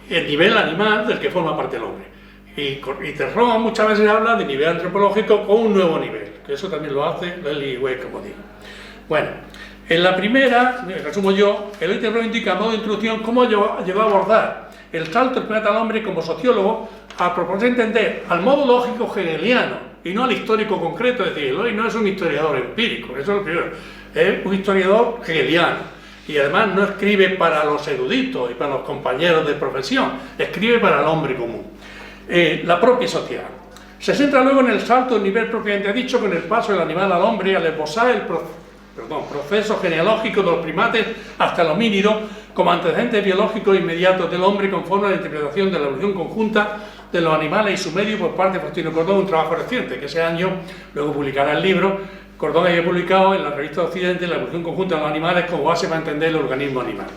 B: el nivel animal del que forma parte el hombre. Y Terron muchas veces habla de nivel antropológico con un nuevo nivel, que eso también lo hace Lely White, como digo. Bueno, en la primera, resumo yo, Eloy Terron indica a modo de introducción cómo llegó a abordar el salto del planeta al hombre como sociólogo, a proponer entender al modo lógico hegeliano y no al histórico concreto. Es decir, Eloy no es un historiador empírico, eso es lo primero, es un historiador hegeliano, y además no escribe para los eruditos y para los compañeros de profesión, escribe para el hombre común. La propia sociedad se centra luego en el salto del nivel propiamente dicho, con el paso del animal al hombre, al esbozar el proceso genealógico de los primates hasta el homínido como antecedentes biológicos inmediatos del hombre, conforme a la interpretación de la evolución conjunta de los animales y su medio por parte de Faustino Cordón, un trabajo reciente, que ese año luego publicará el libro. Cordón había publicado en la revista Occidente la evolución conjunta de los animales como base para entender el organismo animal.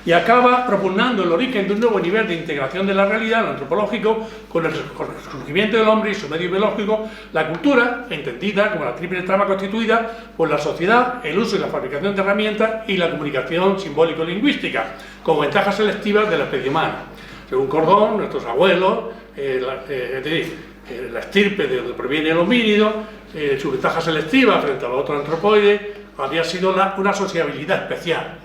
B: Y acaba propugnando el origen de un nuevo nivel de integración de la realidad, lo antropológico, con el surgimiento del hombre y su medio biológico, la cultura, entendida como la triple trama constituida por la sociedad, el uso y la fabricación de herramientas y la comunicación simbólico-lingüística, como ventajas selectivas de la especie humana. Según Cordón, nuestros abuelos, la estirpe de donde proviene el homínido, su ventaja selectiva frente a los otros antropoides, había sido una sociabilidad especial.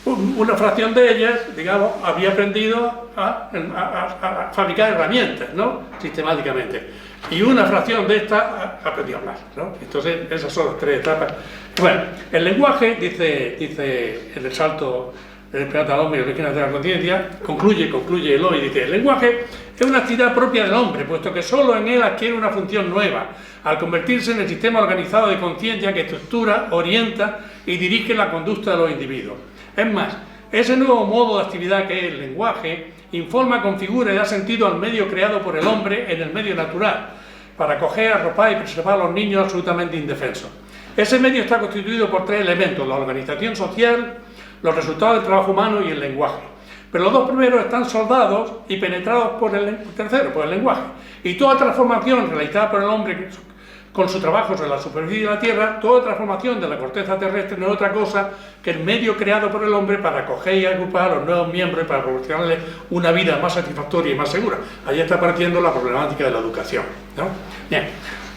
B: Una fracción de ellas, digamos, había aprendido a fabricar herramientas, ¿no? Sistemáticamente. Y una fracción de estas aprendió a hablar, ¿no? Entonces, esas son las 3 etapas. Bueno, el lenguaje, dice en el salto del planeta al hombre y el origen de la conciencia, concluye Eloy, dice: el lenguaje es una actividad propia del hombre, puesto que solo en él adquiere una función nueva, al convertirse en el sistema organizado de conciencia que estructura, orienta y dirige la conducta de los individuos. Es más, ese nuevo modo de actividad que es el lenguaje informa, configura y da sentido al medio creado por el hombre en el medio natural, para acoger, arropar y preservar a los niños absolutamente indefensos. Ese medio está constituido por 3 elementos: la organización social, los resultados del trabajo humano y el lenguaje. Pero los 2 primeros están soldados y penetrados por el tercero, por el lenguaje. Y toda transformación realizada por el hombre con su trabajo sobre la superficie de la Tierra, toda transformación de la corteza terrestre no es otra cosa que el medio creado por el hombre para acoger y agrupar a los nuevos miembros y para proporcionarles una vida más satisfactoria y más segura. Allí está apareciendo la problemática de la educación, ¿no? Bien.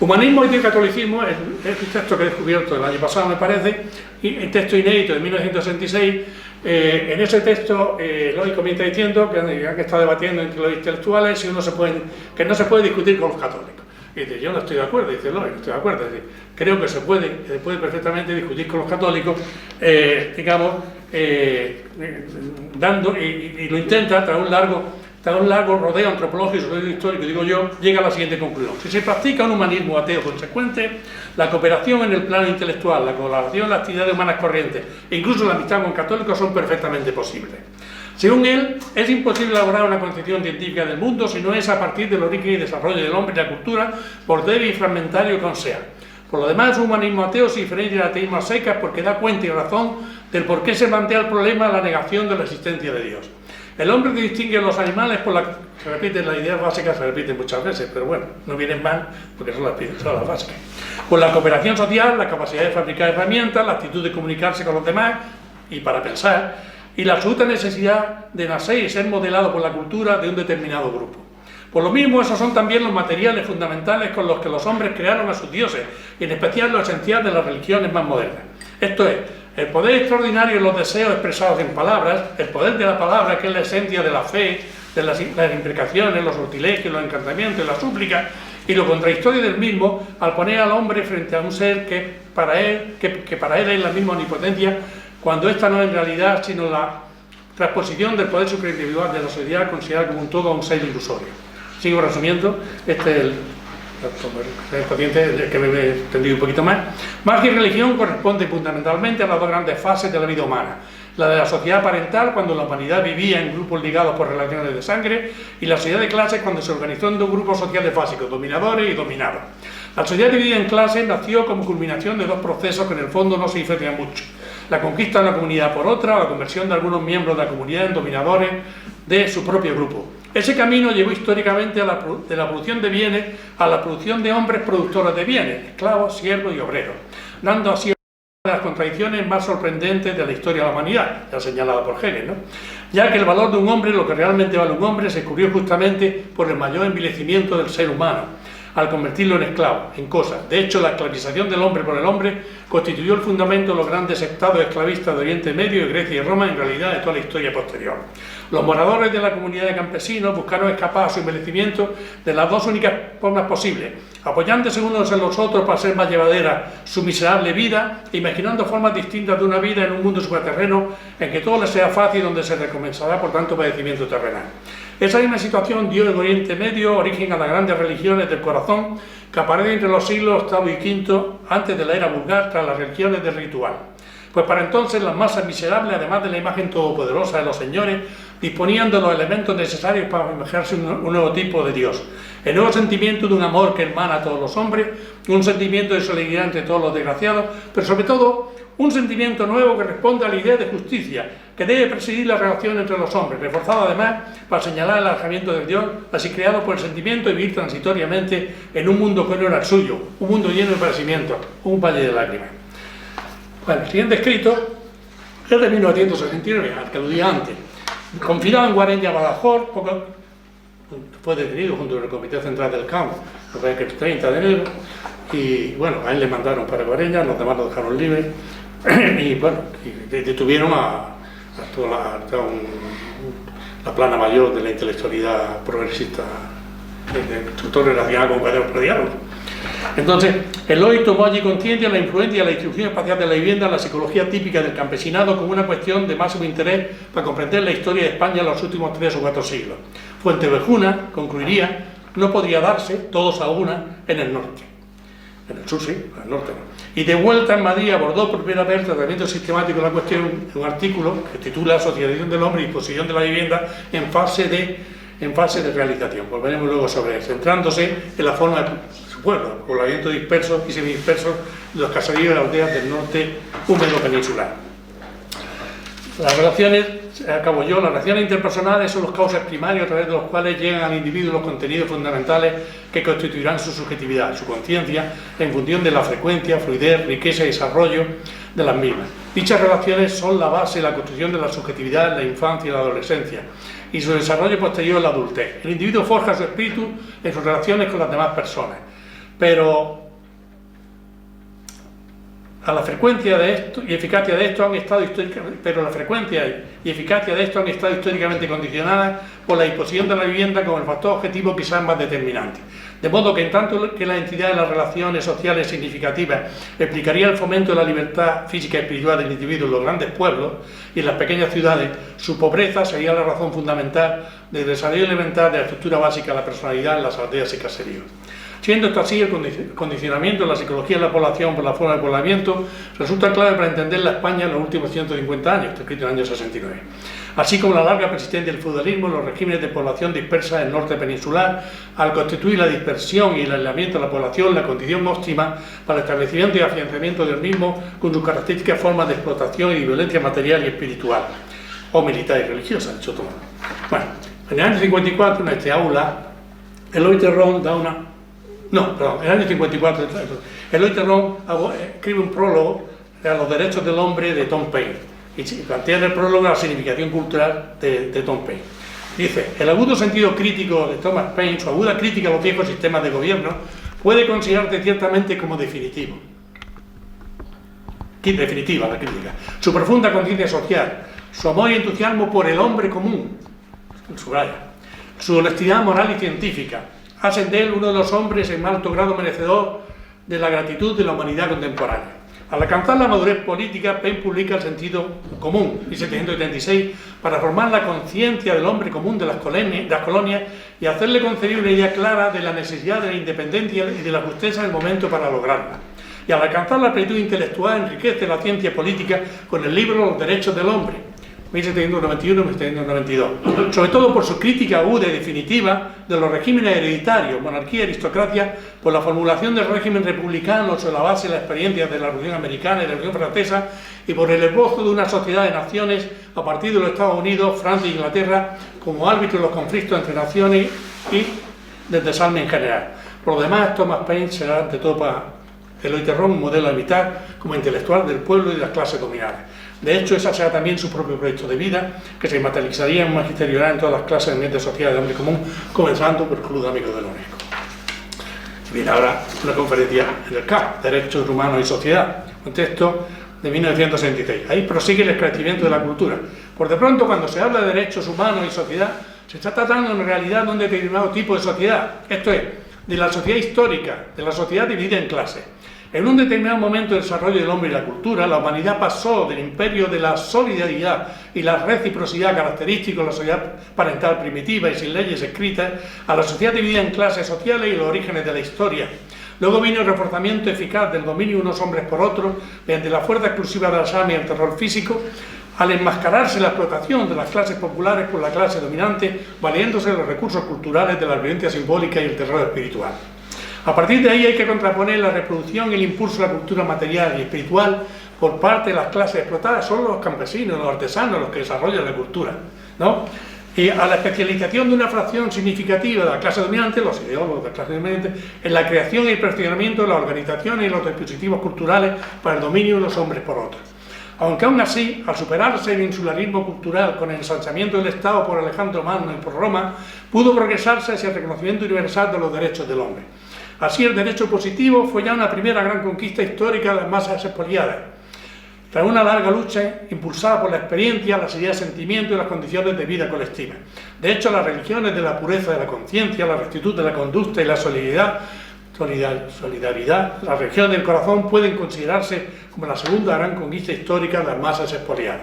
B: Humanismo y catolicismo es un texto que he descubierto el año pasado, me parece, y un texto inédito de 1966. En ese texto, Eloy comienza diciendo que está debatiendo entre los intelectuales que no se puede discutir con los católicos. Y dice: yo no estoy de acuerdo. Dice Eloy: no estoy de acuerdo. Dice: creo que se puede perfectamente discutir con los católicos, dando, y lo intenta tras un largo rodeo antropológico y histórico, digo yo, llega a la siguiente conclusión: si se practica un humanismo ateo consecuente, la cooperación en el plano intelectual, la colaboración en las actividades humanas corrientes e incluso la amistad con católicos son perfectamente posibles.
D: Según él, es imposible elaborar una concepción científica del mundo si no es a partir del origen y desarrollo del hombre y la cultura, por débil y fragmentario que sea. Por lo demás, un humanismo ateo se diferencia del ateísmo a secas porque da cuenta y razón del por qué se plantea el problema de la negación de la existencia de Dios. El hombre distingue a los animales por la... Se repiten las ideas básicas, se repiten muchas veces, pero bueno, no vienen mal porque son las básicas. Por la cooperación social, la capacidad de fabricar herramientas, la actitud de comunicarse con los demás y para pensar, y la absoluta necesidad de nacer y ser modelado por la cultura de un determinado grupo. Por lo mismo, esos son también los materiales fundamentales con los que los hombres crearon a sus dioses, y en especial lo esencial de las religiones más modernas. Esto es, el poder extraordinario de los deseos expresados en palabras, el poder de la palabra, que es la esencia de la fe, de las imprecaciones, los sortilegios, los encantamientos, la súplica, y lo contradictorio del mismo, al poner al hombre frente a un ser que para él es la misma omnipotencia, cuando esta no es en realidad sino la transposición del poder superindividual de la sociedad considerada como un todo a un ser ilusorio. Sigo resumiendo, este es el paciente que me he extendido un poquito más. Magia y religión corresponde fundamentalmente a las dos grandes fases de la vida humana: la de la sociedad parental, cuando la humanidad vivía en grupos ligados por relaciones de sangre, y la sociedad de clases, cuando se organizó en dos grupos sociales básicos, dominadores y dominados. La sociedad dividida en clases nació como culminación de dos procesos que en el fondo no se diferencian mucho: la conquista de una comunidad por otra, o la conversión de algunos miembros de la comunidad en dominadores de su propio grupo. Ese camino llevó históricamente de la producción de bienes a la producción de hombres productores de bienes, esclavos, siervos y obreros, dando así una de las contradicciones más sorprendentes de la historia de la humanidad, ya señalada por Hegel, ¿no? Ya que el valor de un hombre, lo que realmente vale un hombre, se descubrió justamente por el mayor envilecimiento del ser humano, al convertirlo en esclavo, en cosa. De hecho, la esclavización del hombre por el hombre constituyó el fundamento de los grandes estados esclavistas de Oriente Medio, de Grecia y Roma, en realidad de toda la historia posterior. Los moradores de la comunidad de campesinos buscaron escapar a su envejecimiento de las dos únicas formas posibles: apoyándose unos en los otros para hacer más llevadera su miserable vida, imaginando formas distintas de una vida en un mundo subaterreno en que todo les sea fácil, donde se recompensará por tanto padecimiento terrenal. Esa misma situación dio en Oriente Medio origen a las grandes religiones del corazón, que aparecen entre los siglos VIII y V antes de la era vulgar, tras las religiones del ritual. Pues para entonces las masas miserables, además de la imagen todopoderosa de los señores, disponían de los elementos necesarios para imaginarse un nuevo tipo de Dios, el nuevo sentimiento de un amor que hermana a todos los hombres, un sentimiento de solidaridad entre todos los desgraciados, pero sobre todo un sentimiento nuevo que responde a la idea de justicia que debe presidir la relación entre los hombres, reforzado además para señalar el alejamiento de Dios, así creado por el sentimiento de vivir transitoriamente en un mundo que no era el suyo, un mundo lleno de padecimientos, un valle de lágrimas. Bueno, el siguiente escrito es de 1969, al que aludía antes. Confinado en Guarenya, Badajoz, fue detenido junto con el Comité Central del campo, el 30 de enero, y bueno, a él le mandaron para Guarenya, los demás lo dejaron libre, y bueno, detuvieron a toda la plana mayor de la intelectualidad progresista, todo relacionado con cuadernos por diálogo. Entonces, Eloy tomó allí conciencia de la influencia de la distribución espacial de la vivienda en la psicología típica del campesinado como una cuestión de máximo interés para comprender la historia de España en los últimos 3 o 4 siglos. Fuentevejuna, concluiría, no podría darse, todos a una, en el norte. En el sur sí, en el norte no. Y de vuelta en Madrid abordó por primera vez el tratamiento sistemático de la cuestión en un artículo que titula Asociación del hombre y disposición de la vivienda en fase de realización. Volveremos luego sobre él, centrándose en la forma de su pueblo, poblamiento disperso y semidisperso de los caseríos y las aldeas del norte húmedo peninsular. Las relaciones, acabo yo, las relaciones interpersonales son los causas primarios a través de los cuales llegan al individuo los contenidos fundamentales que constituirán su subjetividad, su conciencia, en función de la frecuencia, fluidez, riqueza y desarrollo de las mismas. Dichas relaciones son la base de la construcción de la subjetividad en la infancia y la adolescencia, y su desarrollo posterior en la adultez. El individuo forja su espíritu en sus relaciones con las demás personas, pero la frecuencia de esto y eficacia de esto han estado históricamente condicionadas por la disposición de la vivienda como el factor objetivo quizás más determinante. De modo que en tanto que la entidad de las relaciones sociales significativas explicaría el fomento de la libertad física y espiritual del individuo en los grandes pueblos y en las pequeñas ciudades, su pobreza sería la razón fundamental del desarrollo elemental de la estructura básica de la personalidad en las aldeas y caseríos. Siendo esto así, el condicionamiento de la psicología de la población por la forma de poblamiento resulta clave para entender la España en los últimos 150 años, escrito en el año 69. así como la larga persistencia del feudalismo en los regímenes de población dispersa del norte peninsular, al constituir la dispersión y el aislamiento de la población la condición óptima para el establecimiento y afianzamiento del mismo con sus características formas de explotación y de violencia material y espiritual, o militar y religiosa, dicho todo. Bueno, en el año 54, en este aula, Eloy Terrón da una... No, perdón, en el año 54, Eloy Terrón escribe un prólogo a los derechos del hombre de Tom Paine y plantea en el prólogo la significación cultural de Tom Paine. Dice, el agudo sentido crítico de Thomas Paine, su aguda crítica a los viejos sistemas de gobierno, puede considerarse ciertamente como definitivo. Definitiva la crítica. Su profunda conciencia social, su amor y entusiasmo por el hombre común, subraya, su honestidad moral y científica, hacen de él uno de los hombres en más alto grado merecedor de la gratitud de la humanidad contemporánea. Al alcanzar la madurez política, Paine publica El sentido común, 1776, para formar la conciencia del hombre común de las colonias y hacerle concebir una idea clara de la necesidad de la independencia y de la justeza del momento para lograrla. Y al alcanzar la plenitud intelectual, enriquece la ciencia política con el libro Los derechos del hombre, 1791-1792, sobre todo por su crítica aguda y definitiva de los regímenes hereditarios, monarquía y aristocracia, por la formulación del régimen republicano sobre la base de las experiencias de la Revolución Americana y la Revolución Francesa, y por el esbozo de una sociedad de naciones a partir de los Estados Unidos, Francia e Inglaterra como árbitros de los conflictos entre naciones y del desarme en general. Por lo demás, Thomas Paine será ante todo para Eloy Terrón un modelo a imitar como intelectual del pueblo y de las clases dominadas. De hecho, ese será también su propio proyecto de vida, que se materializaría en un magisterio oral en todas las clases de ambiente social de hombre común, comenzando por el Club de Amigos de la UNESCO. Viene ahora una conferencia en el CAP, Derechos Humanos y Sociedad, un texto de 1966. Ahí prosigue el esclarecimiento de la cultura. Por de pronto, cuando se habla de derechos humanos y sociedad, se está tratando en realidad de un determinado tipo de sociedad, esto es, de la sociedad histórica, de la sociedad dividida en clases. En un determinado momento del desarrollo del hombre y la cultura, la humanidad pasó del imperio de la solidaridad y la reciprocidad característicos de la sociedad parental primitiva y sin leyes escritas, a la sociedad dividida en clases sociales y los orígenes de la historia. Luego vino el reforzamiento eficaz del dominio de unos hombres por otros, mediante la fuerza exclusiva de las armas y el terror físico, al enmascararse la explotación de las clases populares por la clase dominante, valiéndose de los recursos culturales de la violencia simbólica y el terror espiritual. A partir de ahí hay que contraponer la reproducción y el impulso de la cultura material y espiritual por parte de las clases explotadas. Son los campesinos, los artesanos los que desarrollan la cultura, ¿no? Y a la especialización de una fracción significativa de la clase dominante, los ideólogos de la clase dominante, en la creación y el perfeccionamiento de las organizaciones y los dispositivos culturales para el dominio de los hombres por otros. Aunque aún así, al superarse el insularismo cultural con el ensanchamiento del Estado por Alejandro Magno y por Roma, pudo progresarse hacia el reconocimiento universal de los derechos del hombre. Así, el derecho positivo fue ya una primera gran conquista histórica de las masas expoliadas, tras una larga lucha impulsada por la experiencia, la seriedad de sentimiento y las condiciones de vida colectiva. De hecho, las religiones de la pureza de la conciencia, la rectitud de la conducta y la solidaridad, la religión del corazón pueden considerarse como la segunda gran conquista histórica de las masas expoliadas.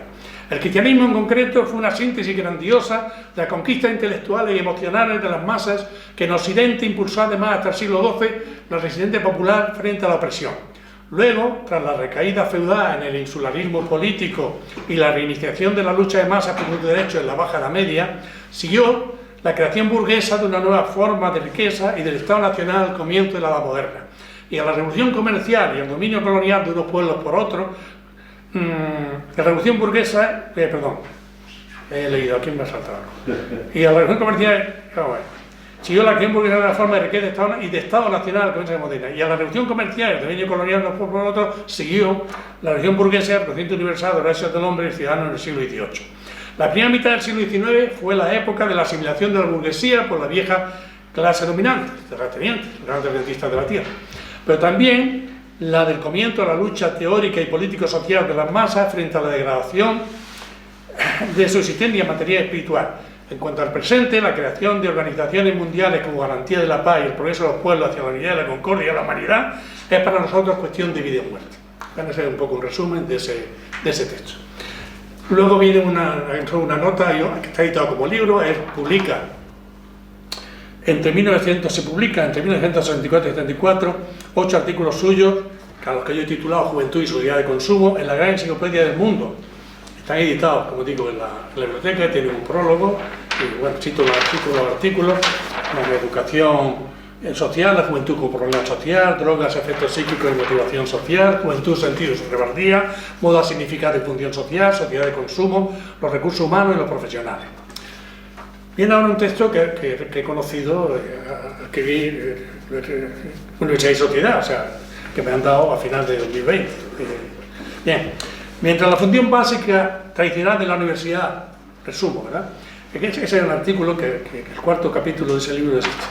D: El cristianismo en concreto fue una síntesis grandiosa de las conquistas intelectuales y emocionales de las masas que en Occidente impulsó además hasta el siglo XII la resistencia popular frente a la opresión. Luego, tras la recaída feudal en el insularismo político y la reiniciación de la lucha de masas por los derechos en la Baja Edad Media, siguió la creación burguesa de una nueva forma de riqueza y del Estado Nacional al comienzo de la Edad Moderna. Y a la revolución comercial y el dominio colonial de unos pueblos por otros, la revolución burguesa, he leído, aquí me ha saltado algo. Y a la revolución comercial, siguió la revolución burguesa de la forma de riqueza y de Estado Nacional, que se moderna. Y a la revolución comercial, el dominio colonial de unos pueblos por otros, siguió la revolución burguesa, el reconocimiento universal de los derechos del hombre y ciudadano en el siglo XVIII. La primera mitad del siglo XIX fue la época de la asimilación de la burguesía por la vieja clase dominante, terratenientes, grandes rentistas de la tierra. Pero también la del comienzo de la lucha teórica y político-social de las masas frente a la degradación de su existencia en materia espiritual. En cuanto al presente, la creación de organizaciones mundiales como garantía de la paz y el progreso de los pueblos hacia la unidad, la concordia y la humanidad es para nosotros cuestión de vida y muerte. Van a ser un poco un resumen de ese texto. Luego viene una nota que está editado como libro, publica entre 1964 y 1974 8 artículos suyos, a los que yo he titulado Juventud y Sociedad de Consumo, en la gran enciclopedia del mundo,
B: Están editados, como digo, en la biblioteca, tienen un prólogo, y bueno, cito los artículos, como educación social, la juventud con problema social, drogas, efectos psíquicos y motivación social, juventud, sentidos y revardía, moda, significado y función social, sociedad de consumo, los recursos humanos y los profesionales. Viene ahora un texto que he conocido, que vi Universidad y Sociedad, o sea, que me han dado a final de 2020. Bien, mientras la función básica tradicional de la universidad, resumo, ¿verdad? Ese es el artículo que el cuarto capítulo de ese libro existe.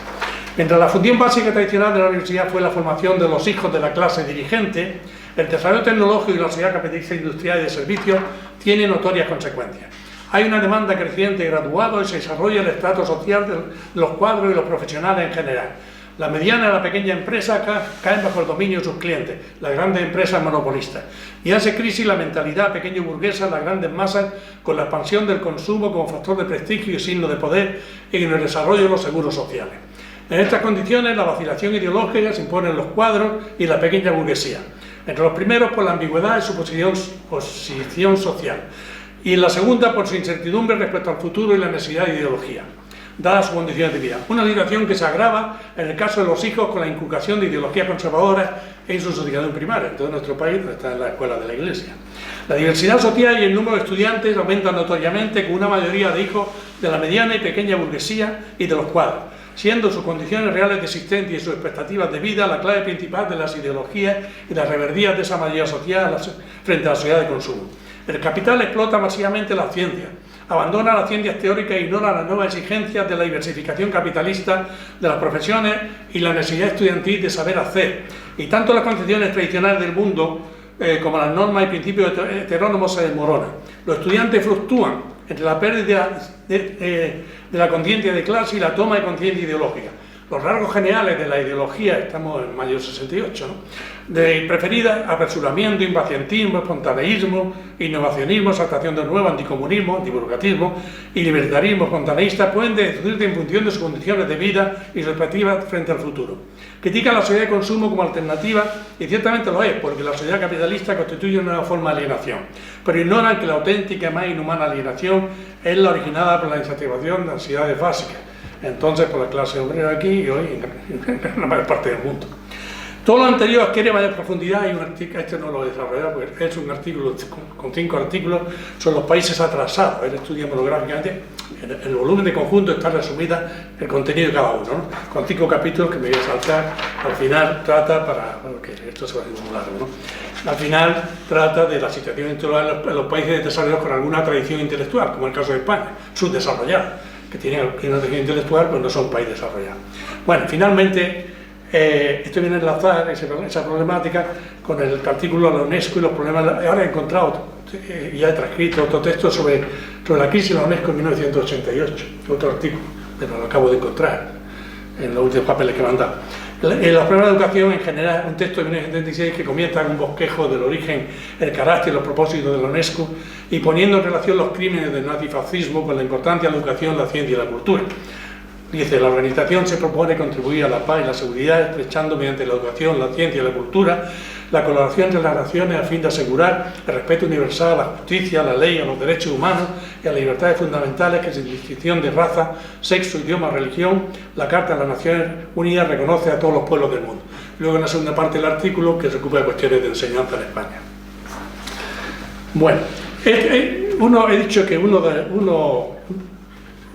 B: Mientras la función básica tradicional de la universidad fue la formación de los hijos de la clase dirigente, el desarrollo tecnológico y la sociedad capitalista industrial y de servicios tiene notorias consecuencias. Hay una demanda creciente de graduados y se desarrolla el estrato social de los cuadros y los profesionales en general. La mediana y la pequeña empresa caen bajo el dominio de sus clientes, las grandes empresas monopolistas. Y hace crisis la mentalidad pequeño burguesa, las grandes masas, con la expansión del consumo como factor de prestigio y signo de poder en el desarrollo de los seguros sociales. En estas condiciones, la vacilación ideológica se impone en los cuadros y la pequeña burguesía. Entre los primeros, por la ambigüedad de su posición social. Y en la segunda, por su incertidumbre respecto al futuro y la necesidad de ideología, dadas sus condiciones de vida. Una situación que se agrava en el caso de los hijos con la inculcación de ideologías conservadoras en su educación primaria. En todo nuestro país está en la escuela de la Iglesia. La diversidad social y el número de estudiantes aumentan notoriamente con una mayoría de hijos de la mediana y pequeña burguesía y de los cuadros, siendo sus condiciones reales de existencia y sus expectativas de vida la clave principal de las ideologías y las reverdías de esa mayoría social frente a la sociedad de consumo. El capital explota masivamente la ciencia, abandona las ciencias teóricas e ignora las nuevas exigencias de la diversificación capitalista de las profesiones y la necesidad estudiantil de saber hacer. Y tanto las concepciones tradicionales del mundo como las normas y principios heterónomos se desmoronan. Los estudiantes fluctúan entre la pérdida de la conciencia de clase y la toma de conciencia ideológica. Los rasgos generales de la ideología, estamos en mayo del 68, ¿no? De preferida, apresuramiento, impacientismo, espontaneísmo, innovacionismo, exaltación de lo nuevo, anticomunismo, antiburocratismo y libertarismo espontaneista pueden deducirse en función de sus condiciones de vida y sus expectativas frente al futuro. Critican la sociedad de consumo como alternativa, y ciertamente lo es, porque la sociedad capitalista constituye una nueva forma de alienación, pero ignoran que la auténtica y más inhumana alienación es la originada por la insatisfacción de ansiedades básicas, entonces por la clase obrera aquí y hoy en la mayor parte del mundo. Todo lo anterior adquiere mayor profundidad y un artículo, este no lo he desarrollado porque es un artículo con 5 artículos sobre los países atrasados. Él estudia monográficamente, en el volumen de conjunto está resumida el contenido de cada uno, ¿no? Con 5 capítulos que me voy a saltar. Al final trata, porque esto se va a hacer muy largo, ¿no? Al final trata de la situación intelectual en los países desarrollados con alguna tradición intelectual, como el caso de España, subdesarrollada, que tiene una tradición intelectual pero no son países desarrollados. Bueno, finalmente, esto viene a enlazar esa problemática con el artículo de la UNESCO y los problemas. Ahora he encontrado, ya he transcrito otro texto sobre la crisis de la UNESCO en 1988, otro artículo, pero lo acabo de encontrar en los últimos papeles que me han dado. En los problemas de educación en general, un texto de 1976 que comienza con un bosquejo del origen, el carácter y los propósitos de la UNESCO y poniendo en relación los crímenes del nazifascismo con la importancia de la educación, la ciencia y la cultura. Dice, la organización se propone contribuir a la paz y la seguridad, estrechando mediante la educación, la ciencia y la cultura, la colaboración entre las naciones a fin de asegurar el respeto universal a la justicia, a la ley, a los derechos humanos y a las libertades fundamentales que sin distinción de raza, sexo, idioma, religión, la Carta de las Naciones Unidas reconoce a todos los pueblos del mundo. Luego en la segunda parte del artículo que se ocupa de cuestiones de enseñanza en España. Bueno, he dicho que un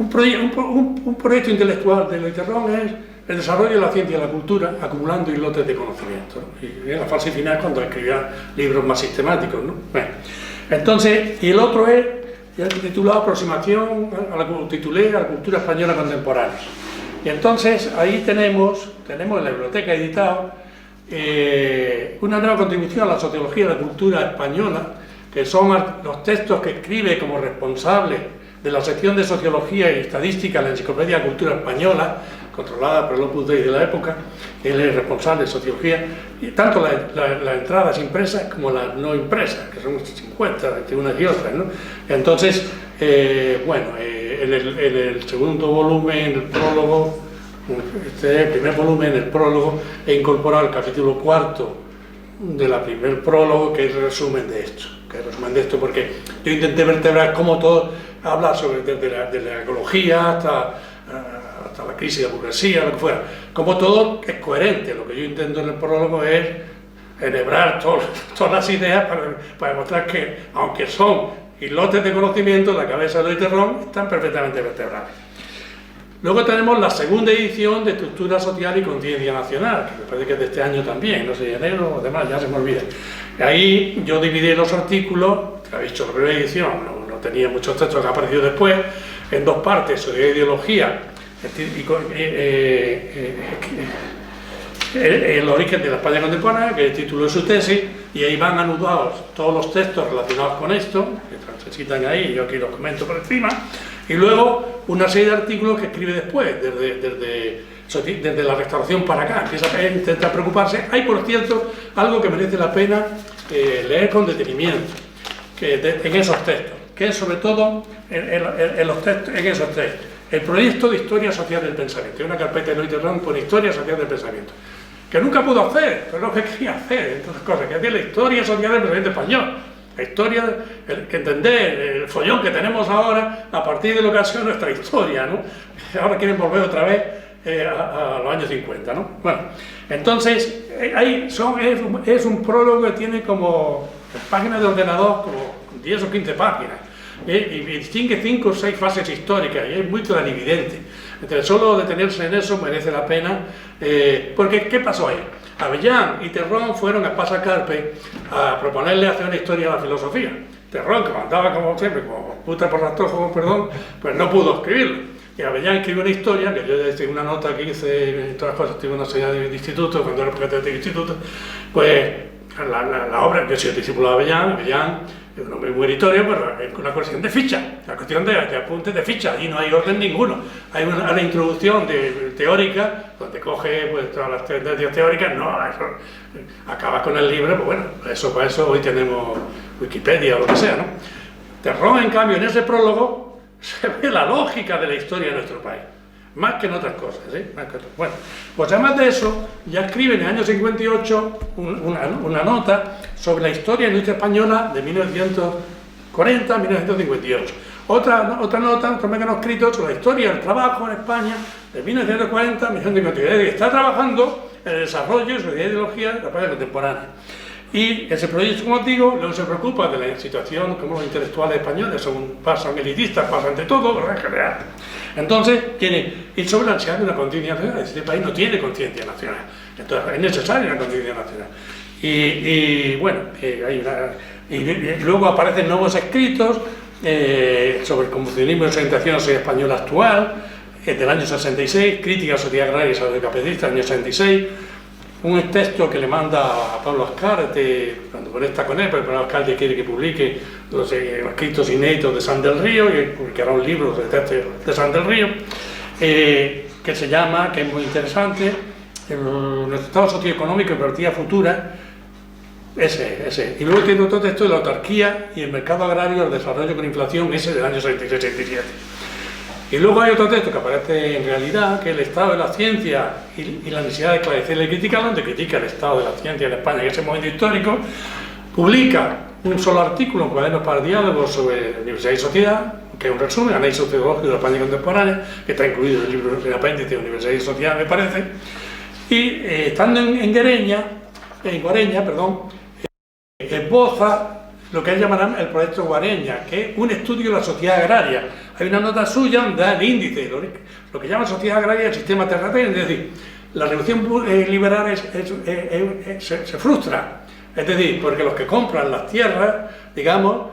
B: proyecto intelectual de Loiterron es el desarrollo de la ciencia y la cultura acumulando islotes de conocimiento, ¿no? Y en la fase final cuando escribía libros más sistemáticos, ¿no? Bueno, entonces, y el otro es, ya titulado Aproximación a la cultura española contemporánea. Y entonces ahí tenemos en la biblioteca editado una nueva contribución a la sociología de la cultura española, que son los textos que escribe como responsable de la sección de Sociología y Estadística de la Enciclopedia de Cultura Española, controlada por el Opus Dei de la época. Él es responsable de Sociología, y tanto las entradas impresas como las no impresas, que son 50, entre unas y otras, ¿no? Entonces, en el segundo volumen, en el prólogo, el primer volumen, en el prólogo, he incorporado el capítulo 4 de la primer prólogo, que es el resumen de esto,
D: que resumen de esto, porque yo intenté vertebrar cómo todo habla sobre desde la ecología hasta la crisis de la burguesía, lo que fuera, como todo es coherente. Lo que yo intento en el prólogo es enhebrar todas las ideas para demostrar que, aunque son islotes de conocimiento, la cabeza de Eloy Terrón están perfectamente vertebradas. Luego tenemos la segunda edición de Estructura Social y Conciencia Nacional, que me parece que es de este año también, no sé, enero o demás, ya se me olvida. Ahí yo dividí los artículos, que habéis dicho, la primera edición no tenía muchos textos que han aparecido después, en dos partes: sobre ideología, el origen de la España contemporánea, que es el título de su tesis, y ahí van anudados todos los textos relacionados con esto, que se citan ahí, yo aquí los comento por encima, y luego una serie de artículos que escribe después, desde la Restauración para acá, empieza a intentar preocuparse. Hay, por cierto, algo que merece la pena leer con detenimiento en esos textos, que es sobre todo en los textos, en esos textos. El proyecto de Historia Social del Pensamiento. Hay una carpeta de Eloy Terrón por Historia Social del Pensamiento, que nunca pudo hacer, pero lo que quería hacer, entre otras cosas, que hacía la historia social del pensamiento español. La historia, que entender el follón que tenemos ahora a partir de lo que ha sido nuestra historia, ¿no? Ahora quieren volver otra vez a los años 50, ¿no? Bueno, entonces, es un prólogo que tiene como páginas de ordenador, como 10 o 15 páginas. Y distingue 5 o 6 fases históricas, y es muy clarividente. Entonces, solo detenerse en eso merece la pena, porque ¿qué pasó ahí? Avellán y Terrón fueron a Pasacarpe a proponerle hacer una historia de la filosofía. Terrón, que mandaba como siempre, como puta por rastrojo, perdón, pues no pudo escribirlo. Y Avellán escribió una historia, que yo ya hice una nota que hice, todas las cosas, tuve una señal de instituto, cuando era presidente del instituto, pues la obra, que soy discípulo de Avellán es un hombre muy meritorio, pero es una cuestión de ficha, una cuestión de apuntes de ficha, y no hay orden ninguno. Hay una introducción teórica, donde coge pues, todas las tendencias teóricas, no, eso, acabas con el libro, pues bueno, para eso hoy tenemos Wikipedia o lo que sea, ¿no? Terrón, en cambio, en ese prólogo, se ve la lógica de la historia de nuestro país, más que en otras cosas, ¿eh? Bueno, pues además de eso, ya escribe en el año 58 una nota sobre la historia de la industria española de 1940 a 1958. Otra nota, otro manuscrito sobre la historia del trabajo en España de 1940 a 1958. Está trabajando en el desarrollo y su ideología de la España contemporánea. Y ese proyecto, como os digo, luego se preocupa de la situación como los intelectuales españoles pasan elitistas, pasan de todo, ¿verdad? En general. Entonces, y sobre la necesidad de una conciencia nacional. Este país no tiene conciencia nacional, entonces es necesaria una conciencia nacional. Y bueno, y luego aparecen nuevos escritos sobre el confucianismo y la orientación social española actual, del año 66, Crítica a la sociedad agraria y salud capitalista, del año 66, un texto que le manda a Pablo Azcárate cuando conecta con él, pero Pablo Azcárate quiere que publique los escritos inéditos de San del Río, y publicará un libro de textos de San del Río, que se llama, que es muy interesante, nuestro estado socioeconómico y perspectiva futura. Ese. Y luego tiene otro texto de la autarquía y el mercado agrario, el desarrollo con inflación, ese del año 66-67. Y luego hay otro texto que aparece en realidad, que es el estado de la ciencia y la necesidad de esclarecerla y criticarla, donde critica el estado de la ciencia en España en ese momento histórico. Publica un solo artículo, un cuaderno para diálogos sobre Universidad y Sociedad, que es un resumen, análisis sociológico de la España contemporánea, que está incluido en el libro, en el apéndice de Universidad y Sociedad, me parece. Y estando en Guareña, esboza lo que llamarán el proyecto Guareña, que es un estudio de la sociedad agraria. Hay una nota suya donde da el índice, lo que llama sociedad agraria el sistema terrateniente, es decir, la revolución liberal se frustra, es decir, porque los que compran las tierras, digamos,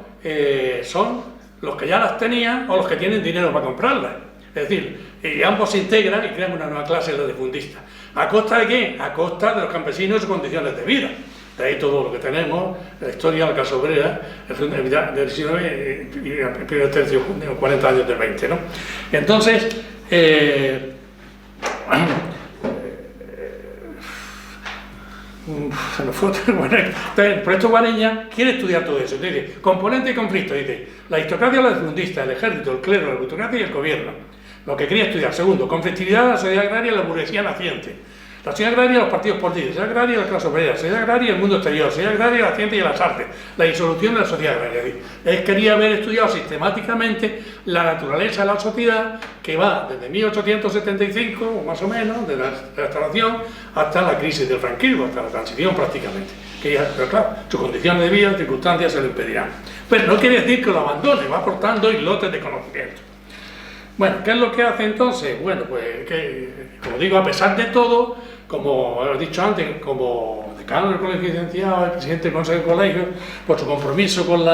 D: son los que ya las tenían o los que tienen dinero para comprarlas. Es decir, y ambos se integran y crean una nueva clase de latifundistas. ¿A costa de qué? A costa de los campesinos y sus condiciones de vida. De ahí todo lo que tenemos, la historia de la clase obrera del siglo XX y el primer tercio de 40 años del 20, ¿no? Entonces, el proyecto Guareña quiere estudiar todo eso. Dice, componente y conflicto, dice, la aristocracia latifundista, el ejército, el clero, la plutocracia y el gobierno. Lo que quería estudiar. Segundo, conflictividad de la sociedad agraria y la burguesía naciente. La sociedad agraria, los partidos políticos, la sociedad agraria, la clase obrera, la sociedad agraria, el mundo exterior, la sociedad agraria, la ciencia y las artes, la disolución de la sociedad agraria. Él quería haber estudiado sistemáticamente la naturaleza de la sociedad, que va desde 1875, o más o menos, de la restauración, hasta la crisis del franquismo, hasta la transición prácticamente. Pero claro, sus condiciones de vida, circunstancias se lo impedirán. Pero no quiere decir que lo abandone, va aportando islotes de conocimiento. Bueno, ¿qué es lo que hace entonces? Bueno, pues que, como digo, a pesar de todo, como he dicho antes, como decano del Colegio de Licenciados, presidente del Consejo de Colegio, por su compromiso con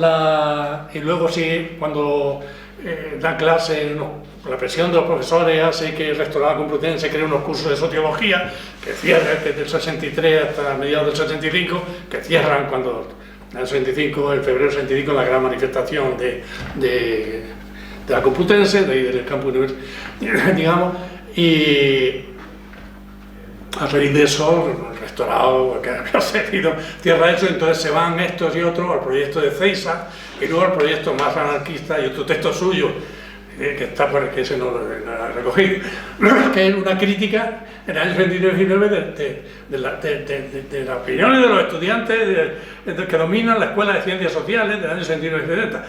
D: la y luego sí, cuando da clase, la presión de los profesores hace que el rectorado complutense cree unos cursos de sociología que cierran desde el 63 hasta mediados del 65, que cierran cuando en el 65, en febrero del 65, la gran manifestación de la Complutense, de ahí del campo universitario, digamos, y a raíz de eso, el rectorado que ha cedido tierra eso, entonces se van estos y otros al proyecto de Ceiza y luego al proyecto más anarquista y otro texto suyo, que está por que ese no lo ha recogido, que es una crítica en el año 29 de las opiniones de los estudiantes que dominan la Escuela de Ciencias Sociales del año 69-70.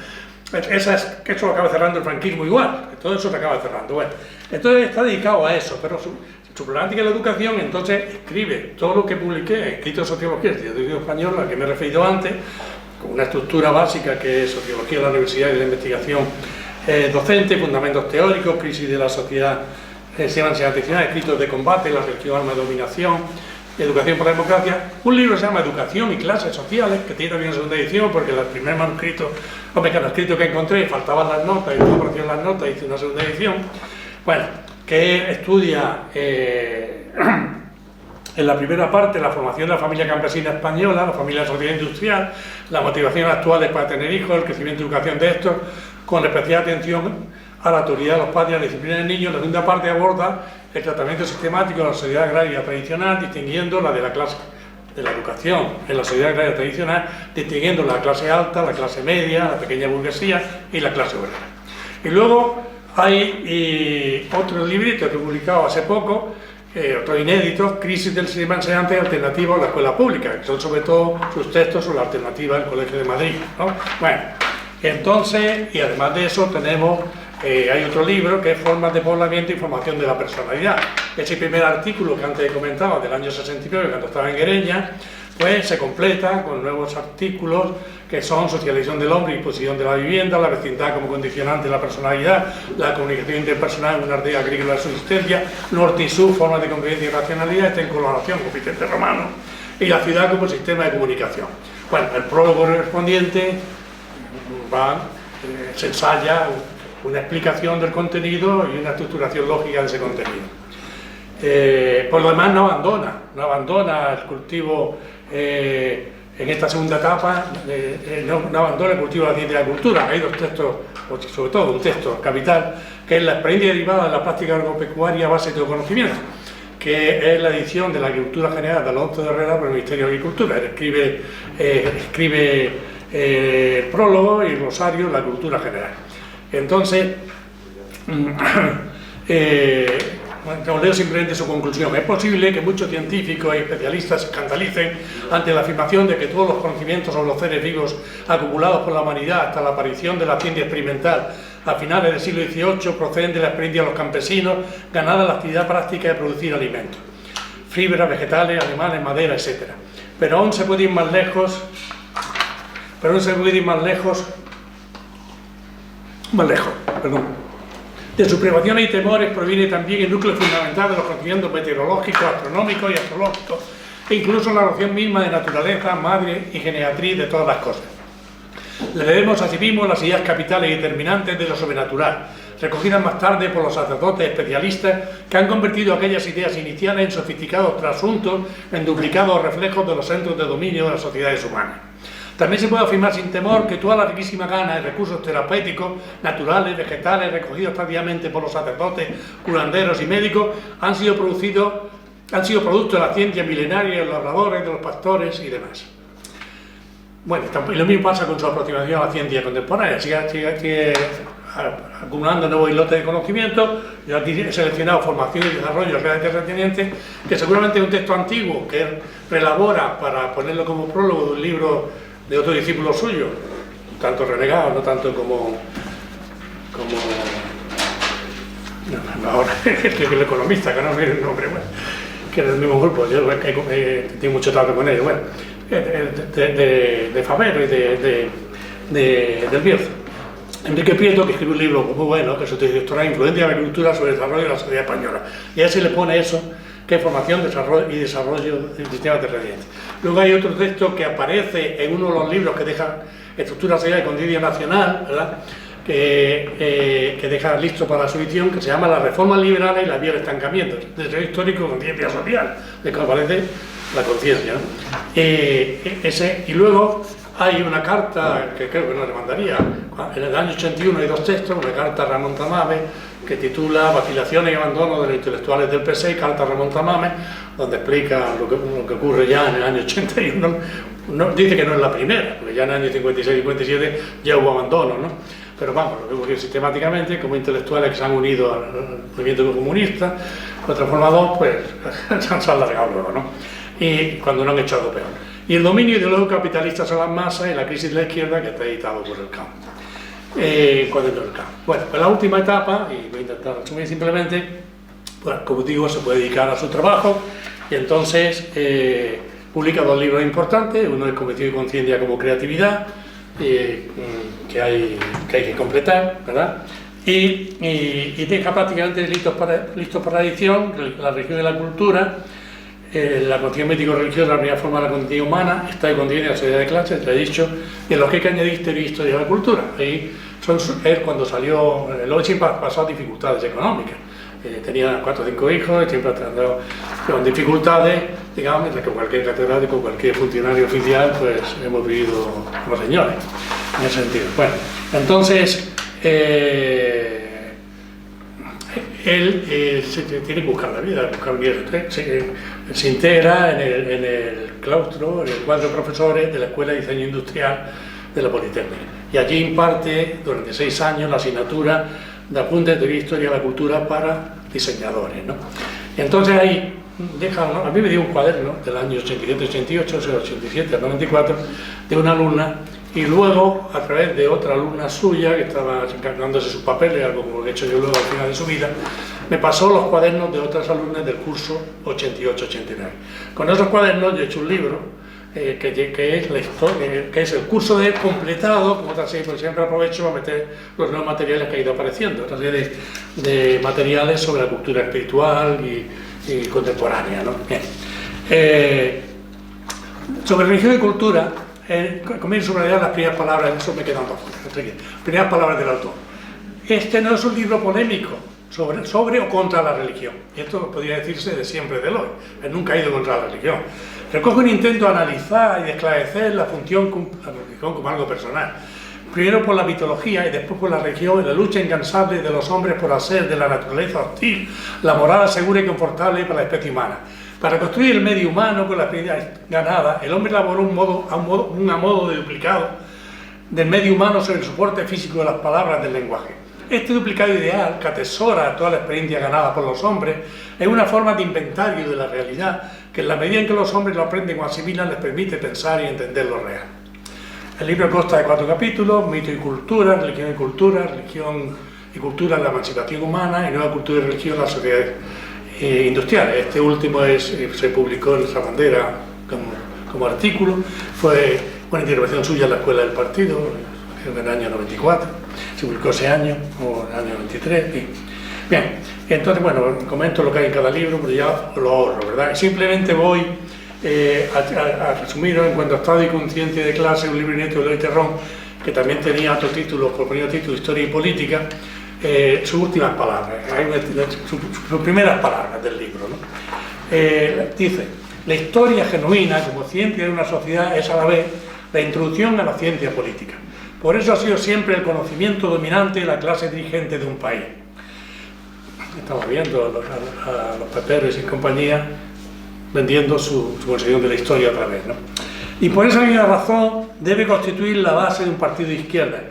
D: Que eso lo acaba cerrando el franquismo igual, que todo eso se acaba cerrando. Bueno, entonces está dedicado a eso, pero su problemática de la educación, entonces escribe todo lo que publiqué, escrito de sociología, estudio español, a que me he referido antes, con una estructura básica que es sociología de la universidad y de la investigación docente, fundamentos teóricos, crisis de la sociedad, sistema tradicional, escritos de combate, la religión, arma de dominación, educación por la democracia, un libro que se llama Educación y clases sociales, que tiene también una segunda edición, porque el primer manuscrito, escrito que encontré, faltaban las notas, y no aparecieron las notas, hice una segunda edición, bueno, que estudia en la primera parte la formación de la familia campesina española, la familia de la sociedad industrial, las motivaciones actuales para tener hijos, el crecimiento y educación de estos, con especial atención a la autoridad de los padres y a la disciplina del niño. La segunda parte aborda el tratamiento sistemático de la sociedad agraria tradicional, distinguiendo la de la clase de la educación en la sociedad agraria tradicional, distinguiendo la clase alta, la clase media, la pequeña burguesía y la clase obrera. Y luego hay otro librito que he publicado hace poco, otro inédito, Crisis del sistema de enseñanza y alternativa a la escuela pública, que son sobre todo sus textos sobre la alternativa del Colegio de Madrid, ¿no? Bueno, entonces, y además de eso tenemos, hay otro libro que es Formas de poblamiento y formación de la personalidad. Ese primer artículo que antes he comentado, del año 69, cuando estaba en Guereña, pues se completa con nuevos artículos que son socialización del hombre y posición de la vivienda, la vecindad como condicionante de la personalidad, la comunicación interpersonal en una aldea agrícola de subsistencia, norte y sur, formas de convivencia y racionalidad, esta en colaboración con Vicente Romano, y la ciudad como sistema de comunicación. Bueno, el prólogo correspondiente se ensaya una explicación del contenido y una estructuración lógica de ese contenido. Por lo demás no abandona el cultivo en esta segunda etapa, no abandona el cultivo de la ciencia y la cultura. Hay dos textos, sobre todo un texto capital, que es la experiencia derivada de la práctica agropecuaria base de conocimiento, que es la edición de la Agricultura General de Alonso de Herrera por el Ministerio de Agricultura. Él escribe el prólogo y el glosario, la Agricultura General. Entonces, os leo simplemente su conclusión. Es posible que muchos científicos y especialistas se escandalicen ante la afirmación de que todos los conocimientos sobre los seres vivos acumulados por la humanidad hasta la aparición de la ciencia experimental a finales del siglo XVIII proceden de la experiencia de los campesinos ganada en la actividad práctica de producir alimentos, fibras, vegetales, animales, madera, etc. Pero aún se puede ir más lejos, De sus privaciones y temores proviene también el núcleo fundamental de los conocimientos meteorológicos, astronómicos y astrológicos, e incluso la noción misma de naturaleza, madre y geneatriz de todas las cosas. Le debemos asimismo las ideas capitales y determinantes de lo sobrenatural, recogidas más tarde por los sacerdotes especialistas que han convertido aquellas ideas iniciales en sofisticados trasuntos, en duplicados reflejos de los centros de dominio de las sociedades humanas. También se puede afirmar sin temor que toda la riquísima gama de recursos terapéuticos, naturales, vegetales, recogidos tardíamente por los sacerdotes, curanderos y médicos, han sido producto de la ciencia milenaria de los labradores, de los pastores y demás. Bueno, y lo mismo pasa con su aproximación a la ciencia contemporánea. Sigue acumulando nuevos islotes de conocimiento. Yo aquí he seleccionado Formación y Desarrollo Real y Terrateniente, que seguramente es un texto antiguo que él relabora para ponerlo como prólogo de un libro de otro discípulo suyo, tanto renegado, no tanto como no, ahora el economista, que no me el nombre, bueno, que es del mismo grupo, yo tengo mucho trato con ellos, bueno, de Fabero y del Bierzo. Enrique Prieto, que escribe un libro muy bueno, que es su tesis doctoral, Influencia de la cultura sobre el desarrollo de la sociedad española. Y a ese le pone eso, que es formación y desarrollo del sistema terrateniente. Luego hay otro texto que aparece en uno de los libros que deja Estructura Social y Conciencia Nacional, ¿verdad?, que deja listo para su edición, que se llama Las reformas liberales y la vía del estancamiento, desarrollo histórico, conciencia social, de que aparece la conciencia, ¿no? Y luego hay una carta que creo que no le mandaría, en el año 81 hay dos textos, una carta a Ramón Tamames que titula Vacilaciones y abandono de los intelectuales del PC, y carta a Ramón Tamames, donde explica lo que ocurre ya en el año 81. Dice que no es la primera, porque ya en el año 56-57 ya hubo abandono, ¿no? Pero vamos, lo que ocurrió sistemáticamente, como intelectuales que se han unido al movimiento comunista, los transformadores, pues se han largado luego, ¿no? Y cuando no han hecho algo peor. Y el dominio ideológico capitalista sobre las masas y la crisis de la izquierda, que está editado por el campo. Cuaderno del campo. Bueno, pues la última etapa, y voy a intentar resumir simplemente, pues como digo, se puede dedicar a su trabajo, y entonces publica dos libros importantes. Uno es Convención y Conciencia como Creatividad, que hay que completar, ¿verdad? Y deja prácticamente listos para la edición La religión y la cultura, la conciencia médico-religiosa, la primera forma de la conciencia humana, Estado y conciencia de la sociedad de clases, te he dicho, y en los que hay que añadir historia de la cultura. Ahí es cuando salió, Lochín pasó dificultades económicas. Tenía 4 o 5 hijos, siempre andaba con dificultades, digamos, mientras que cualquier catedrático, cualquier funcionario oficial, pues hemos vivido como señores, en ese sentido. Bueno, entonces, él se tiene que buscar la vida, se integra en el claustro, en el cuadro de profesores de la Escuela de Diseño Industrial de la Politécnica, y allí imparte durante 6 años la asignatura de apuntes de historia de la cultura para diseñadores, ¿no? Y entonces ahí deja, ¿no? A mí me dio un cuaderno del año 87-88, o sea, 87 al 94, de una alumna, y luego, a través de otra alumna suya, que estaba encargándose sus papeles, algo como lo he hecho yo luego al final de su vida, me pasó los cuadernos de otras alumnas del curso 88-89. Con esos cuadernos yo he hecho un libro, que es la historia, que es el curso de completado, como otra serie, porque siempre aprovecho para meter los nuevos materiales que ha ido apareciendo, otra serie de materiales sobre la cultura espiritual y contemporánea, ¿no? Bien. Sobre religión y cultura, comienzo a subrayar las primeras palabras, eso me quedan dos fuera, primeras palabras del autor. Este no es un libro polémico sobre o contra la religión, y esto podría decirse de siempre de Eloy, él nunca ha ido contra la religión. Recoge un intento de analizar y de esclarecer la función de la religión como algo personal. Primero por la mitología y después por la religión y la lucha incansable de los hombres por hacer de la naturaleza hostil la morada segura y confortable para la especie humana. Para construir el medio humano con la experiencia ganada, el hombre elaboró un modo de duplicado del medio humano sobre el soporte físico de las palabras del lenguaje. Este duplicado ideal, que atesora toda la experiencia ganada por los hombres, es una forma de inventario de la realidad que en la medida en que los hombres lo aprenden o asimilan les permite pensar y entender lo real. El libro consta de 4 capítulos: Mito y cultura, religión y cultura la emancipación humana, y nueva cultura y religión las sociedades industriales. Este último se publicó en Esa Bandera como artículo, fue una intervención suya en la Escuela del Partido, en el año 94, se publicó ese año, o el año 23, bien, entonces bueno, comento lo que hay en cada libro, pero ya lo ahorro, ¿verdad? Simplemente voy a resumirlo en cuanto a Estado y Conciencia de Clase, un libro inédito de Eloy Terrón, que también tenía otro título, por primer título, Historia y Política, sus últimas palabras, sus primeras palabras del libro, ¿no? Dice: la historia genuina como ciencia de una sociedad es a la vez la introducción a la ciencia política. Por eso ha sido siempre el conocimiento dominante de la clase dirigente de un país. Estamos viendo a los peperes y compañía vendiendo su concepción de la historia otra vez, ¿no? Y por esa misma razón debe constituir la base de un partido de izquierda,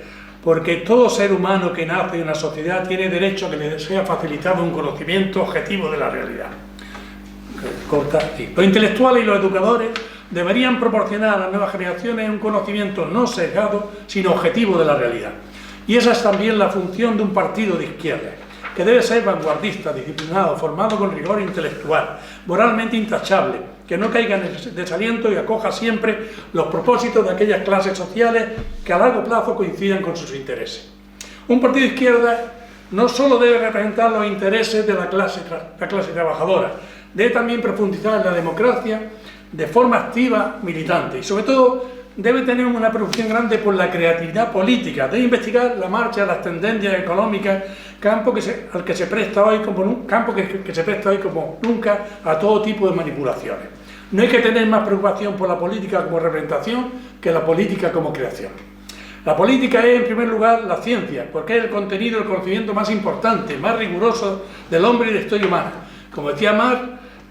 D: porque todo ser humano que nace en una sociedad tiene derecho a que le sea facilitado un conocimiento objetivo de la realidad. Corta, sí. Los intelectuales y los educadores deberían proporcionar a las nuevas generaciones un conocimiento no sesgado, sino objetivo de la realidad. Y esa es también la función de un partido de izquierda, que debe ser vanguardista, disciplinado, formado con rigor intelectual, moralmente intachable, que no caiga en el desaliento y acoja siempre los propósitos de aquellas clases sociales que a largo plazo coincidan con sus intereses. Un partido de izquierda no solo debe representar los intereses de la clase trabajadora, debe también profundizar en la democracia de forma activa, militante, y sobre todo debe tener una preocupación grande por la creatividad política, debe investigar la marcha de las tendencias económicas, campo que se presta hoy como nunca a todo tipo de manipulaciones. No hay que tener más preocupación por la política como representación que la política como creación. La política es, en primer lugar, la ciencia, porque es el contenido del conocimiento más importante, más riguroso del hombre y de la historia humana. Como decía Marx,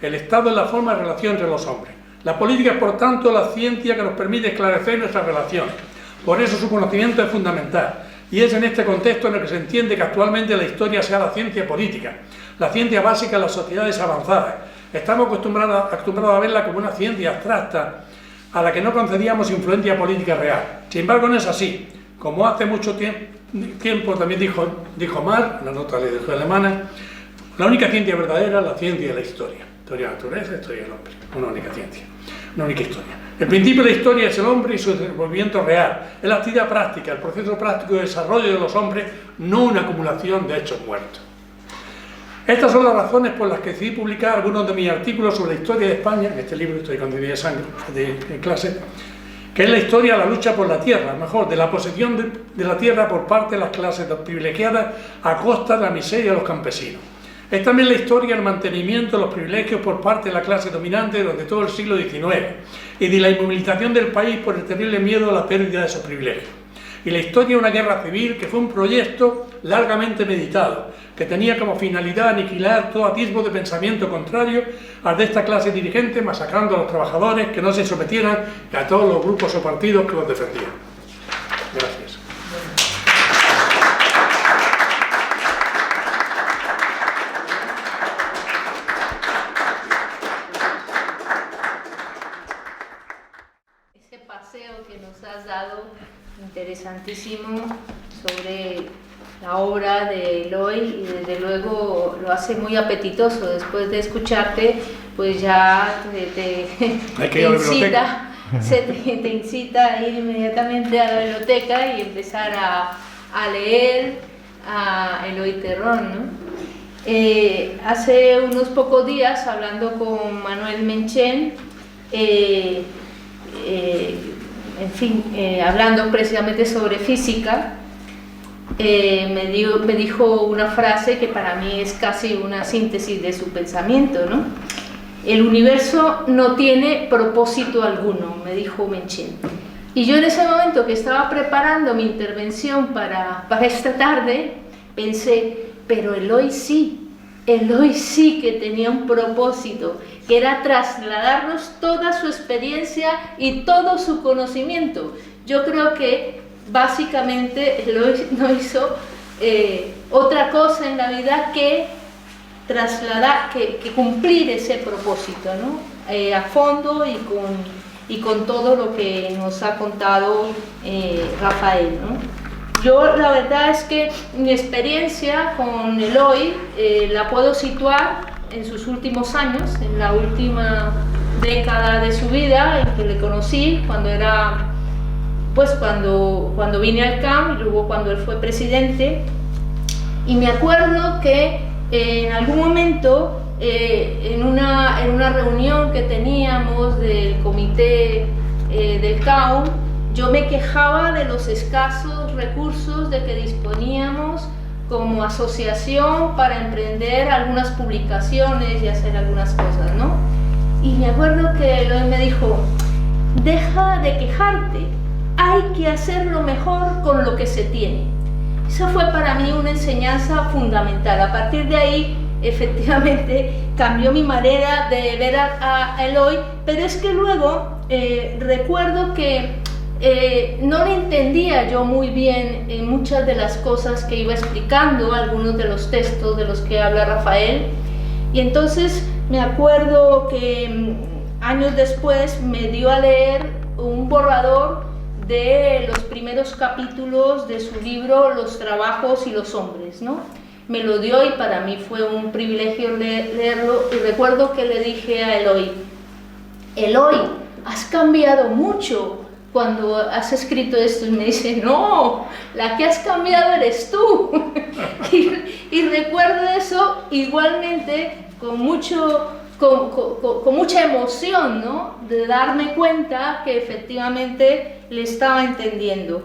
D: el Estado es la forma de relación entre los hombres. La política es, por tanto, la ciencia que nos permite esclarecer nuestras relaciones. Por eso su conocimiento es fundamental. Y es en este contexto en el que se entiende que actualmente la historia sea la ciencia política, la ciencia básica en las sociedades avanzadas. Estamos acostumbrados a verla como una ciencia abstracta a la que no concedíamos influencia política real. Sin embargo, no es así. Como hace mucho tiempo también dijo Marx, una nota alemana, la única ciencia verdadera es la ciencia de la historia. Historia de la naturaleza, historia del hombre. Una única ciencia, una única historia. El principio de la historia es el hombre y su desenvolvimiento real. Es la actividad práctica, el proceso práctico de desarrollo de los hombres, no una acumulación de hechos muertos. Estas son las razones por las que decidí publicar algunos de mis artículos sobre la historia de España, en este libro estoy con de sangre de clase, que es la historia de la lucha por la tierra, mejor, de la posesión de la tierra por parte de las clases privilegiadas a costa de la miseria de los campesinos. Es también la historia del mantenimiento de los privilegios por parte de la clase dominante durante todo el siglo XIX y de la inmovilización del país por el terrible miedo a la pérdida de esos privilegios. Y la historia de una guerra civil que fue un proyecto largamente meditado, que tenía como finalidad aniquilar todo atisbo de pensamiento contrario al de esta clase dirigente, masacrando a los trabajadores que no se sometieran a todos los grupos o partidos que los defendían. Gracias.
A: Que nos has dado, interesantísimo, sobre la obra de Eloy, y desde luego lo hace muy apetitoso. Después de escucharte, pues ya te incita a ir inmediatamente a la biblioteca y empezar a leer a Eloy Terrón, ¿no? Hace unos pocos días, hablando con Manuel Menchen, hablando precisamente sobre física, me dijo una frase que para mí es casi una síntesis de su pensamiento, ¿no? El universo no tiene propósito alguno, me dijo Menchen. Y yo en ese momento que estaba preparando mi intervención para esta tarde, pensé, pero Eloy sí que tenía un propósito, que era trasladarnos toda su experiencia y todo su conocimiento. Yo creo que básicamente Eloy no hizo otra cosa en la vida que trasladar, que cumplir ese propósito, ¿no? A fondo y con todo lo que nos ha contado Rafael, ¿no? Yo la verdad es que mi experiencia con Eloy la puedo situar en sus últimos años, en la última década de su vida, en que le conocí cuando vine al CAM y luego cuando él fue presidente. Y me acuerdo que en algún momento, en una reunión que teníamos del comité del CAUM, yo me quejaba de los escasos recursos de que disponíamos como asociación para emprender algunas publicaciones y hacer algunas cosas, ¿no? Y me acuerdo que Eloy me dijo, deja de quejarte, hay que hacerlo mejor con lo que se tiene. Esa fue para mí una enseñanza fundamental. A partir de ahí, efectivamente, cambió mi manera de ver a Eloy, pero es que luego recuerdo que no le entendía yo muy bien muchas de las cosas que iba explicando, algunos de los textos de los que habla Rafael, y entonces me acuerdo que años después me dio a leer un borrador de los primeros capítulos de su libro Los trabajos y los hombres, ¿no? Me lo dio y para mí fue un privilegio leerlo, y recuerdo que le dije a Eloy, Eloy, has cambiado mucho cuando has escrito esto, y me dice, no, la que has cambiado eres tú. y recuerdo eso igualmente con mucha emoción, ¿no? De darme cuenta que efectivamente le estaba entendiendo.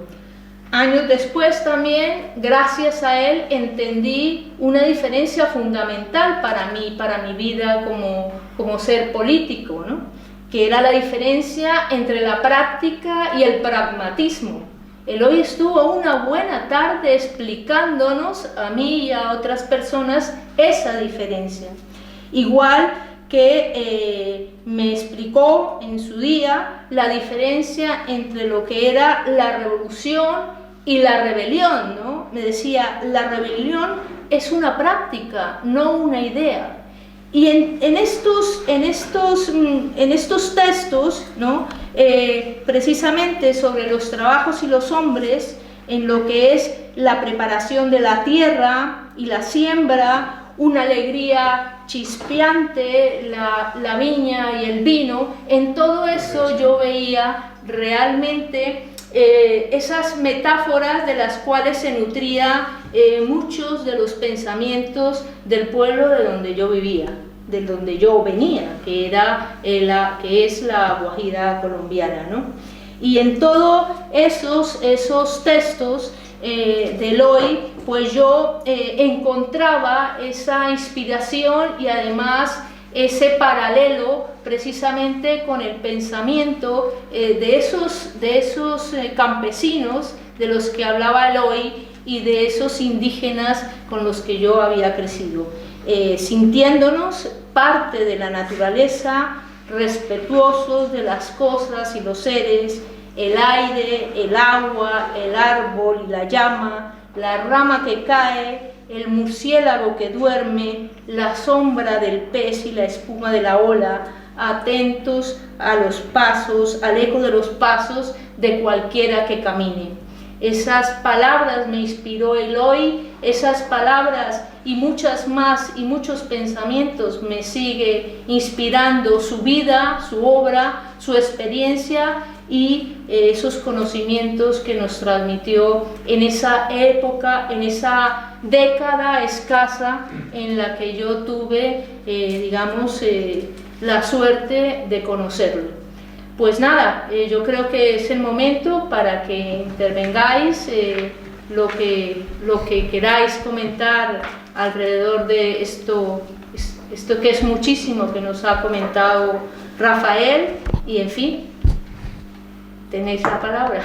A: Años después también, gracias a él, entendí una diferencia fundamental para mí, para mi vida como ser político, ¿no? Que era la diferencia entre la práctica y el pragmatismo. Eloy estuvo una buena tarde explicándonos a mí y a otras personas esa diferencia. Igual que me explicó en su día la diferencia entre lo que era la revolución y la rebelión, ¿no? Me decía, la rebelión es una práctica, no una idea. Y en estos textos, ¿no? Precisamente sobre los trabajos y los hombres, en lo que es la preparación de la tierra y la siembra, una alegría chispeante, la viña y el vino, en todo eso yo veía realmente esas metáforas de las cuales se nutría muchos de los pensamientos del pueblo de donde yo vivía, de donde yo venía, que es la Guajira colombiana, ¿no? Y en todos esos textos de Eloy, pues yo encontraba esa inspiración y además ese paralelo precisamente con el pensamiento de esos campesinos de los que hablaba Eloy y de esos indígenas con los que yo había crecido, sintiéndonos parte de la naturaleza, respetuosos de las cosas y los seres, el aire, el agua, el árbol y la llama, la rama que cae, el murciélago que duerme, la sombra del pez y la espuma de la ola, atentos a los pasos, al eco de los pasos de cualquiera que camine. Esas palabras me inspiró Eloy, esas palabras y muchas más y muchos pensamientos me sigue inspirando su vida, su obra, su experiencia y esos conocimientos que nos transmitió en esa época, en esa década escasa en la que yo tuve, la suerte de conocerlo. Pues nada, yo creo que es el momento para que intervengáis, lo que queráis comentar alrededor de esto que es muchísimo que nos ha comentado Rafael, y en fin, tenéis la palabra.